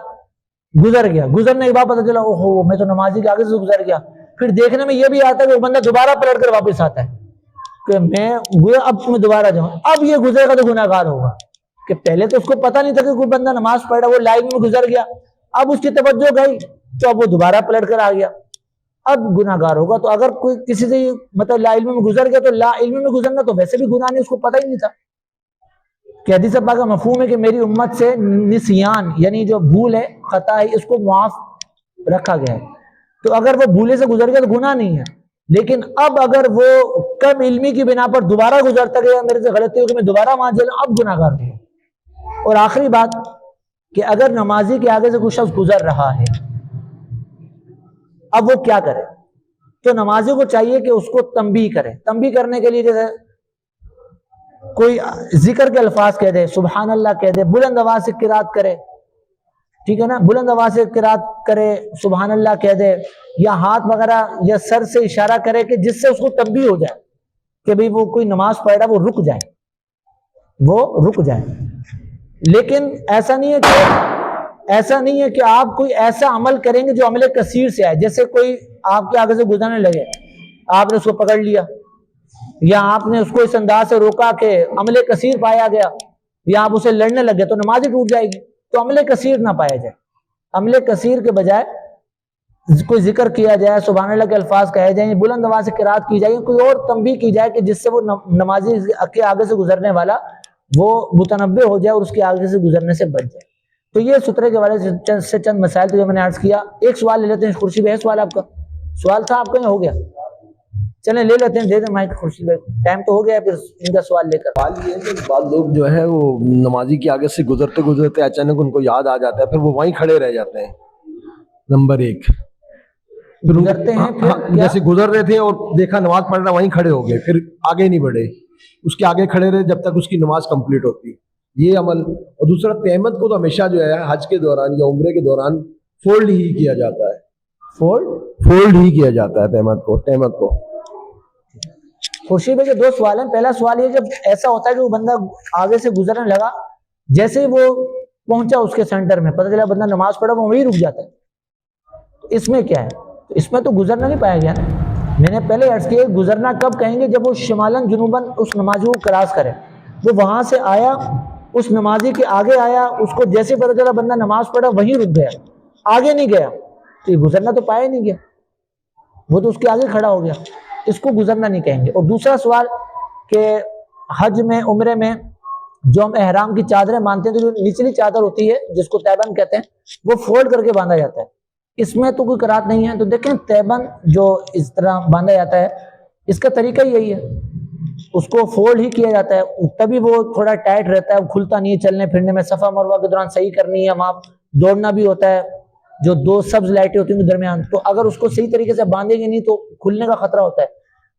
گزر گیا, گزرنے کے بعد پتہ چلا اوہو میں تو نمازی کے آگے سے گزر گیا, پھر دیکھنے میں یہ بھی آتا ہے کہ وہ بندہ دوبارہ پلٹ کر واپس آتا ہے کہ میں اب میں دوبارہ جاؤں, اب یہ گزرے گا تو گناہ گار ہوگا. کہ پہلے تو اس کو پتہ نہیں تھا کہ کوئی بندہ نماز پڑھ رہا ہے, وہ لائن میں گزر گیا, اب اس کی توجہ گئی تو اب وہ دوبارہ پلٹ کر آ گیا, اب گناہ گار ہوگا. تو اگر کوئی کسی سے مطلب لا علمی میں گزر گیا, تو لا علمی میں گزرنا تو ویسے بھی گناہ نہیں, اس کو پتہ ہی نہیں تھا. کہ حدیث پاک کا مفہوم ہے کہ میری امت سے نسیان, یعنی جو بھول ہے, خطا ہے, اس کو معاف رکھا گیا ہے. تو اگر وہ بھولے سے گزر گیا تو گناہ نہیں ہے. لیکن اب اگر وہ کم علمی کی بنا پر دوبارہ گزرتا گیا, میرے سے غلطی ہو کہ میں دوبارہ وہاں چلا, اب گناہ گار ہوں. اور آخری بات کہ اگر نمازی کے آگے سے کوئی شخص گزر رہا ہے, اب وہ کیا کرے؟ تو نمازی کو چاہیے کہ اس کو تنبیہ کرے. تنبیہ کرنے کے لیے جیسے کوئی ذکر کے الفاظ کہہ دے, سبحان اللہ کہہ دے, بلند آواز سے قرات کرے, ٹھیک ہے نا, بلند آواز سے قرات کرے, سبحان اللہ کہہ دے, یا ہاتھ وغیرہ یا سر سے اشارہ کرے کہ جس سے اس کو تنبیہ ہو جائے کہ بھئی وہ کوئی نماز پڑھ رہا, وہ رک جائے. لیکن ایسا نہیں ہے کہ آپ کوئی ایسا عمل کریں گے جو عمل کثیر سے آئے. جیسے کوئی آپ کے آگے سے گزرنے لگے, آپ نے اس کو پکڑ لیا, یا آپ نے اس کو اس انداز سے روکا کہ عمل کثیر پایا گیا, یا آپ اسے لڑنے لگے, تو نماز ہی ٹوٹ جائے گی. تو عمل کثیر نہ پایا جائے. عمل کثیر کے بجائے کوئی ذکر کیا جائے, سبحان اللہ کے الفاظ کہے جائیں, بلند آواز سے قرات کی جائے, کوئی اور تنبیہ کی جائے کہ جس سے وہ نمازی کے آگے سے گزرنے والا وہ متنبہ ہو جائے اور اس کے آگے سے گزرنے سے بچ جائے. تو یہ سترے کے والے سے چند مسائل جو میں نے عرض کیا. ایک سوال لے لیتے ہیں. خورشید بھائی, سوال آپ کا سوال تھا آپ کا یا ہو گیا؟ چلیں لے لیتے ہیں, دے دیں مائک خورشید بھائی, ٹائم تو ہو گیا, پھر ان کا سوال لے کر. سوال یہ ہے کہ بعض لوگ جو ہے وہ نمازی کے آگے سے گزرتے گزرتے اچانک ان کو یاد آ جاتا ہے, پھر وہ وہیں کھڑے رہ جاتے ہیں. نمبر ایک, گزرتے ہیں پھر جیسے گزر رہے تھے اور دیکھا نماز پڑھ رہا, وہیں کھڑے ہو گئے, پھر آگے نہیں بڑھے, اس کے آگے کھڑے رہے جب تک اس کی نماز کمپلیٹ ہوتی. یہ عمل. اور دوسرا, تہمت کو تو ہمیشہ جو ہے حج کے دوران یا عمرے کے دوران فولڈ ہی کیا جاتا ہے. فولڈ ہی کیا جاتا ہے تہمت کو. خورشید بھائی کے 2 سوال ہیں. پہلا سوال یہ, جب ایسا ہوتا ہے کہ وہ بندہ آگے سے گزرنے لگا, جیسے ہی وہ پہنچا اس کے سینٹر میں, پتہ چلا بندہ نماز پڑھا, وہ وہیں رک جاتا ہے, تو اس میں کیا ہے؟ تو اس میں تو گزرنا نہیں پایا گیا نا. میں نے پہلے عرض کیا گزرنا کب کہیں گے؟ جب وہ شمالاً جنوباً اس نمازی کو کراس کرے. وہ وہاں سے آیا، اس نمازی کے آگے آیا، اس کو جیسے پتہ چلا بندہ نماز پڑھا وہیں رک گیا، آگے نہیں گیا، تو یہ گزرنا تو پایا نہیں گیا، وہ تو اس کے آگے کھڑا ہو گیا. اس کو گزرنا نہیں کہیں گے. اور دوسرا سوال کہ حج میں عمرے میں جو ہم احرام کی چادریں باندھتے ہیں تو جو نچلی چادر ہوتی ہے جس کو تیبن کہتے ہیں وہ فولڈ کر کے باندھا جاتا ہے. اس میں تو کوئی قرات نہیں ہے. تو دیکھیں تیبن جو اس طرح باندھا جاتا ہے اس کا طریقہ یہی ہے، اس کو فولڈ ہی کیا جاتا ہے، تبھی وہ تھوڑا ٹائٹ رہتا ہے، وہ کھلتا نہیں ہے. چلنے پھرنے میں صفا مروہ کے دوران صحیح کرنی ہے، وہاں دوڑنا بھی ہوتا ہے، جو دو سبز لائٹیں ہوتی ہیں درمیان، تو اگر اس کو صحیح طریقے سے باندھیں گے نہیں تو کھلنے کا خطرہ ہوتا ہے.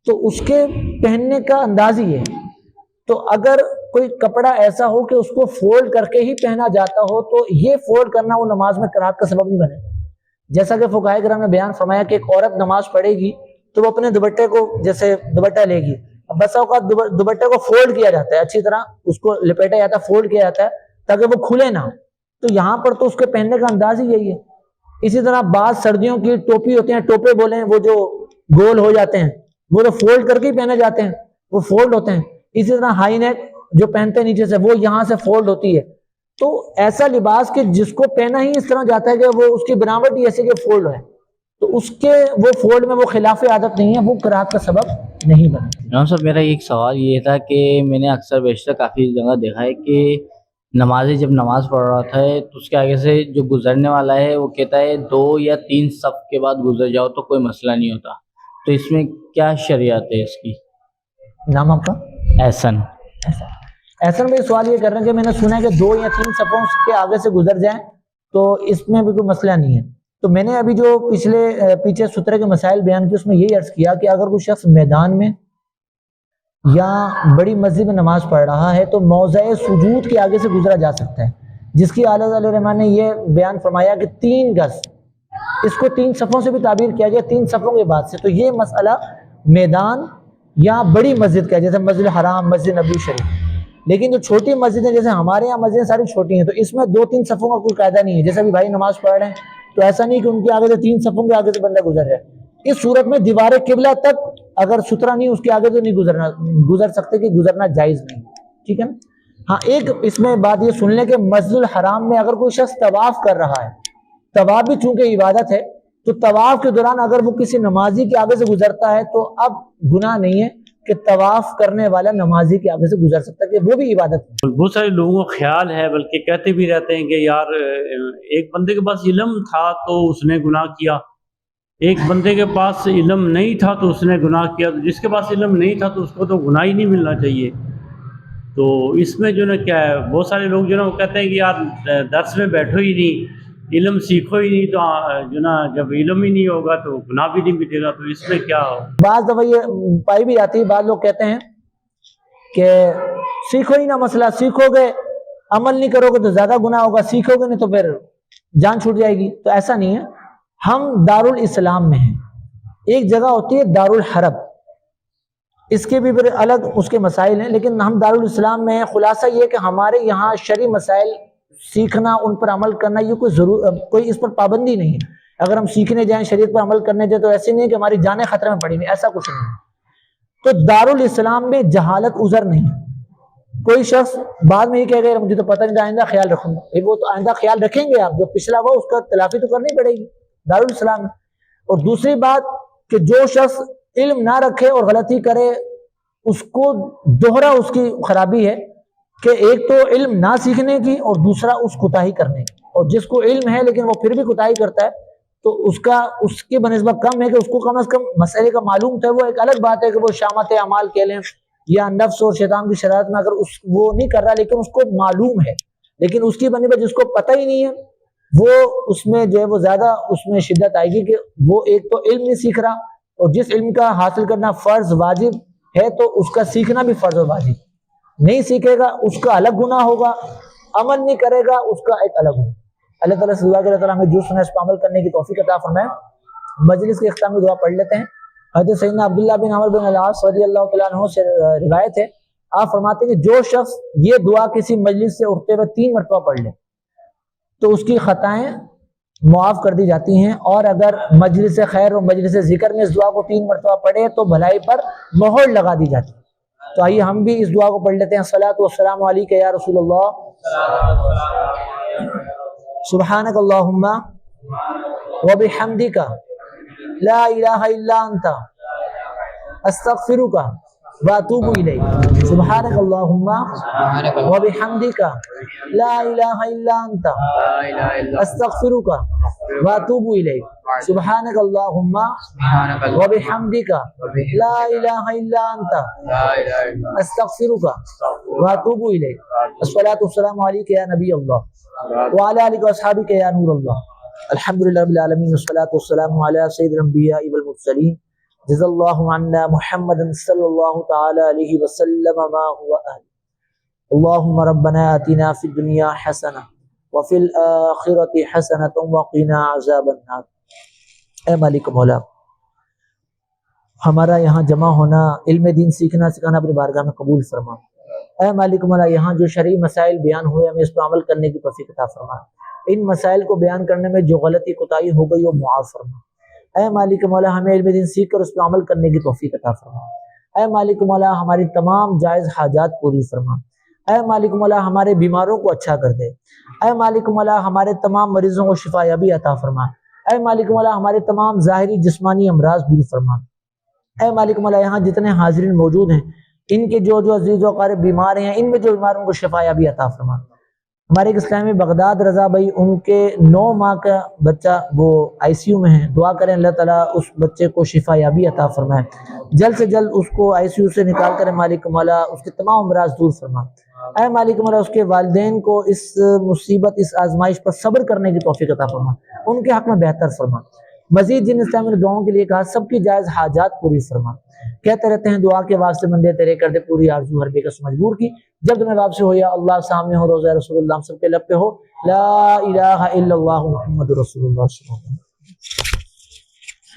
تو اس کے پہننے کا انداز ہی ہے. تو اگر کوئی کپڑا ایسا ہو کہ اس کو فولڈ کر کے ہی پہنا جاتا ہو تو یہ فولڈ کرنا وہ نماز میں قرات کا سبب نہیں بنے. جیسا کہ فقہائے کرام نے بیان فرمایا کہ ایک عورت نماز پڑھے گی تو وہ اپنے دوپٹے کو جیسے دوپٹہ لے گی، بس اوقات دوپٹے کو فولڈ کیا جاتا ہے، اچھی طرح اس کو لپیٹا جاتا ہے، فولڈ کیا جاتا ہے تاکہ وہ کھلے نہ. تو یہاں پر تو اس کے پہننے کا انداز ہی یہی ہے. اسی طرح بعض سردیوں کی ٹوپی ہوتی ہیں، ٹوپے بولیں، وہ جو گول ہو جاتے ہیں وہ تو فولڈ کر کے ہی پہنے جاتے ہیں، وہ فولڈ ہوتے ہیں. اسی طرح ہائی نیک جو پہنتے ہیں نیچے سے وہ یہاں سے فولڈ ہوتی ہے. تو ایسا لباس کہ جس کو پہنا ہی اس طرح جاتا ہے کہ وہ اس کی بناوٹ ہی ایسے کہ فولڈ ہے، تو اس کے وہ فولڈ میں وہ خلاف عادت نہیں ہے، وہ قرات کا سبب نہیں بنا. امام صاحب میرا ایک سوال یہ تھا کہ میں نے اکثر بیشتر کافی جگہ دیکھا ہے کہ نمازی جب نماز پڑھ رہا تھا تو اس کے آگے سے جو گزرنے والا ہے وہ کہتا ہے 2 یا 3 صف کے بعد گزر جاؤ تو کوئی مسئلہ نہیں ہوتا. تو اس میں کیا شریعت ہے اس کی؟ نام آپ کا؟ احسن. ایسا میں سوال یہ کر رہے ہیں کہ میں نے سنا ہے کہ 2 یا 3 صفوں کے آگے سے گزر جائیں تو اس میں بھی کوئی مسئلہ نہیں ہے. تو میں نے ابھی جو پیچھے سترے کے مسائل بیان کیے اس میں یہی عرض کیا کہ اگر کوئی شخص میدان میں یا بڑی مسجد میں نماز پڑھ رہا ہے تو موضع سجود کے آگے سے گزرا جا سکتا ہے، جس کی اعلیٰ علیہ الرحمٰن نے یہ بیان فرمایا کہ 3 گز، اس کو 3 صفوں سے بھی تعبیر کیا گیا، 3 صفوں کے بعد سے. تو یہ مسئلہ میدان یا بڑی مسجد کا ہے، جیسے مسجد حرام، مسجد نبوی شریف. لیکن جو چھوٹی مسجدیں جیسے ہمارے یہاں مسجدیں ساری چھوٹی ہیں تو اس میں 2-3 صفوں کا کوئی قاعدہ نہیں ہے. جیسے ابھی بھائی نماز پڑھ رہے ہیں تو ایسا نہیں کہ ان کے آگے سے 3 صفوں کے آگے سے بندہ گزر جائے. اس صورت میں دیوار قبلہ تک اگر سترا نہیں اس کے آگے تو نہیں گزر سکتے، کہ گزرنا جائز نہیں. ٹھیک ہے نا؟ ہاں ایک اس میں بات یہ سن لیں کہ مسجد الحرام میں اگر کوئی شخص طواف کر رہا ہے، طواف بھی چونکہ عبادت ہے، تو طواف کے دوران اگر وہ کسی نمازی کے آگے سے گزرتا ہے تو اب گناہ نہیں ہے کہ طواف کرنے والا نمازی کے آگے سے گزر سکتا ہے، کہ وہ بھی عبادت ہے. بہت سارے لوگوں کو خیال ہے، بلکہ کہتے بھی رہتے ہیں کہ یار ایک بندے کے پاس علم تھا تو اس نے گناہ کیا، ایک بندے کے پاس علم نہیں تھا تو اس نے گناہ کیا. تو جس کے پاس علم نہیں تھا تو اس کو تو گناہ ہی نہیں ملنا چاہیے. تو اس میں جو نا کیا ہے، بہت سارے لوگ جو نا وہ کہتے ہیں کہ یار درس میں بیٹھو ہی نہیں، علم سیکھو ہی نہیں، تو جو نا جب علم ہی نہیں ہوگا تو گناہ بھی نہیں ملے گا. تو اس میں کیا ہو؟ بعض دفعہ یہ پائی بھی جاتی ہے، بعض لوگ کہتے ہیں کہ سیکھو ہی نہ، مسئلہ سیکھو گے عمل نہیں کرو گے تو زیادہ گناہ ہوگا، سیکھو گے نہیں تو پھر جان چھوٹ جائے گی. تو ایسا نہیں ہے. ہم دارالاسلام میں ہیں، ایک جگہ ہوتی ہے دارالحرب، اس کے بھی پھر الگ اس کے مسائل ہیں، لیکن ہم دارالاسلام میں ہیں. خلاصہ یہ کہ ہمارے یہاں شرعی مسائل سیکھنا، ان پر عمل کرنا، یہ کوئی اس پر پابندی نہیں ہے. اگر ہم سیکھنے جائیں، شریعت پر عمل کرنے جائیں تو ایسے نہیں ہے کہ ہماری جانیں خطرے میں پڑی ہوئی، ایسا کچھ نہیں ہے. تو دارالاسلام میں جہالت عذر نہیں ہے. کوئی شخص بعد میں یہ کہے گا مجھے تو پتہ نہیں تھا، آئندہ خیال رکھوں گا. وہ تو آئندہ خیال رکھیں گے آپ، جو پچھلا ہوا اس کا تلافی تو کرنی پڑے گی دارالاسلام میں. اور دوسری بات کہ جو شخص علم نہ رکھے اور غلطی کرے اس کو دوہرا اس کی خرابی ہے کہ ایک تو علم نہ سیکھنے کی اور دوسرا اس کوتاہی کرنے کی. اور جس کو علم ہے لیکن وہ پھر بھی کوتاہی کرتا ہے تو اس کی بنسبت کم ہے کہ اس کو کم از کم مسئلے کا معلوم تھا. وہ ایک الگ بات ہے کہ وہ شامت اعمال کہہ لیں یا نفس اور شیطان کی شرارت میں اگر وہ نہیں کر رہا لیکن اس کو معلوم ہے، لیکن اس کی بنسبت جس کو پتہ ہی نہیں ہے وہ اس میں جو ہے وہ زیادہ اس میں شدت آئے گی کہ وہ ایک تو علم نہیں سیکھ رہا، اور جس علم کا حاصل کرنا فرض واجب ہے تو اس کا سیکھنا بھی فرض اور واجب. نہیں سیکھے گا اس کا الگ گناہ ہوگا، عمل نہیں کرے گا اس کا ایک الگ ہوگا. اللہ تعالیٰ سے دعا کہ اللہ تعالیٰ ہمیں جو سنا اس پر عمل کرنے کی توفیق عطا فرمائے. مجلس کے اختتام میں دعا پڑھ لیتے ہیں. حضرت سیدنا عبداللہ بن عمر بن العاص رضی اللہ تعالیٰ عنہ سے روایت ہے، آپ فرماتے ہیں کہ جو شخص یہ دعا کسی مجلس سے اٹھتے ہوئے 3 مرتبہ پڑھ لے تو اس کی خطائیں معاف کر دی جاتی ہیں، اور اگر مجلس خیر و مجلس ذکر میں اس دعا کو 3 مرتبہ پڑھے تو بھلائی پر مہر لگا دی جاتی ہے۔ تو آئیے ہم بھی اس دعا کو پڑھ لیتے ہیں۔ الصلاۃ والسلام علیک یا رسول اللہ، سبحانک اللہم وبحمدک لا الہ الا انت استغفرک واتوب الیک، سبحانک اللہم وبحمدک لا الہ الا انت استغفرک واتوب الیک، سبحانک اللہم وبحمدک لا الہ الا انت استغفرک واتوب الیک۔ الصلاۃ والسلام علیک یا نبی اللہ وعلی آلک واصحابک یا نور اللہ۔ الحمدللہ رب العالمین، والصلاۃ والسلام علی سید الانبیاء والمرسلین، جزا اللہ عنا محمد صلی اللہ تعالی علیہ وسلم ما هو اہل۔ اللہم ربنا آتنا فی الدنیا حسنہ وفی الآخرۃ حسنۃ وقنا عذاب النار۔ اے مالک مولا، ہمارا یہاں جمع ہونا، علم دین سیکھنا سکھانا اپنی بارگاہ میں قبول فرما۔ اے مالک مولا، یہاں جو شرعی مسائل بیان ہوئے ہمیں اس پر عمل کرنے کی توفیق عطا فرما۔ ان مسائل کو بیان کرنے میں جو غلطی کوتاہی ہو گئی وہ معاف فرما۔ اے مالک مولا، ہمیں علم دین سیکھ کر اس پر عمل کرنے کی توفیق عطا فرما۔ اے مالک مولا، ہماری تمام جائز حاجات پوری فرما۔ اے مالک مولا، ہمارے بیماروں کو اچھا کر دے۔ اے مالک مولا، ہمارے تمام مریضوں کو شفا یابی عطا فرما۔ اے مالک مولا، ہمارے تمام ظاہری جسمانی امراض دور فرما۔ اے مالک مولا، یہاں جتنے حاضرین موجود ہیں، ان کے جو عزیز و اقارب بیمار ہیں، ان میں جو بیماروں کو شفا یابی عطا فرما۔ ہمارے ایک اسلامی بغداد رضا بھائی، ان کے 9 ماہ کا بچہ وہ ICU میں ہیں، دعا کریں اللہ تعالیٰ اس بچے کو شفا یابی عطا فرمائے، جلد سے جلد اس کو ICU سے نکال کر مالک مولا اس کے تمام امراض دور فرما۔ اے مالک مولا، اس کے والدین کو اس مصیبت، اس آزمائش پر صبر کرنے کی توفیق عطا فرما، ان کے حق میں بہتر فرما۔ مزید جن اسلامی نے دعاؤں کے لیے کہا، سب کی جائز حاجات پوری فرما۔ کہتے رہتے ہیں دعا کے واسطے بندے تیرے کر دے پوری آرزو ہر بے کس مجبور کی۔ جب تمہیں واپسی ہو یا اللہ سامنے ہو، روضہ رسول اللہ ہم سب کے لب پہ ہو، لا الہ الا اللہ محمد رسول اللہ صلی اللہ علیہ وسلم۔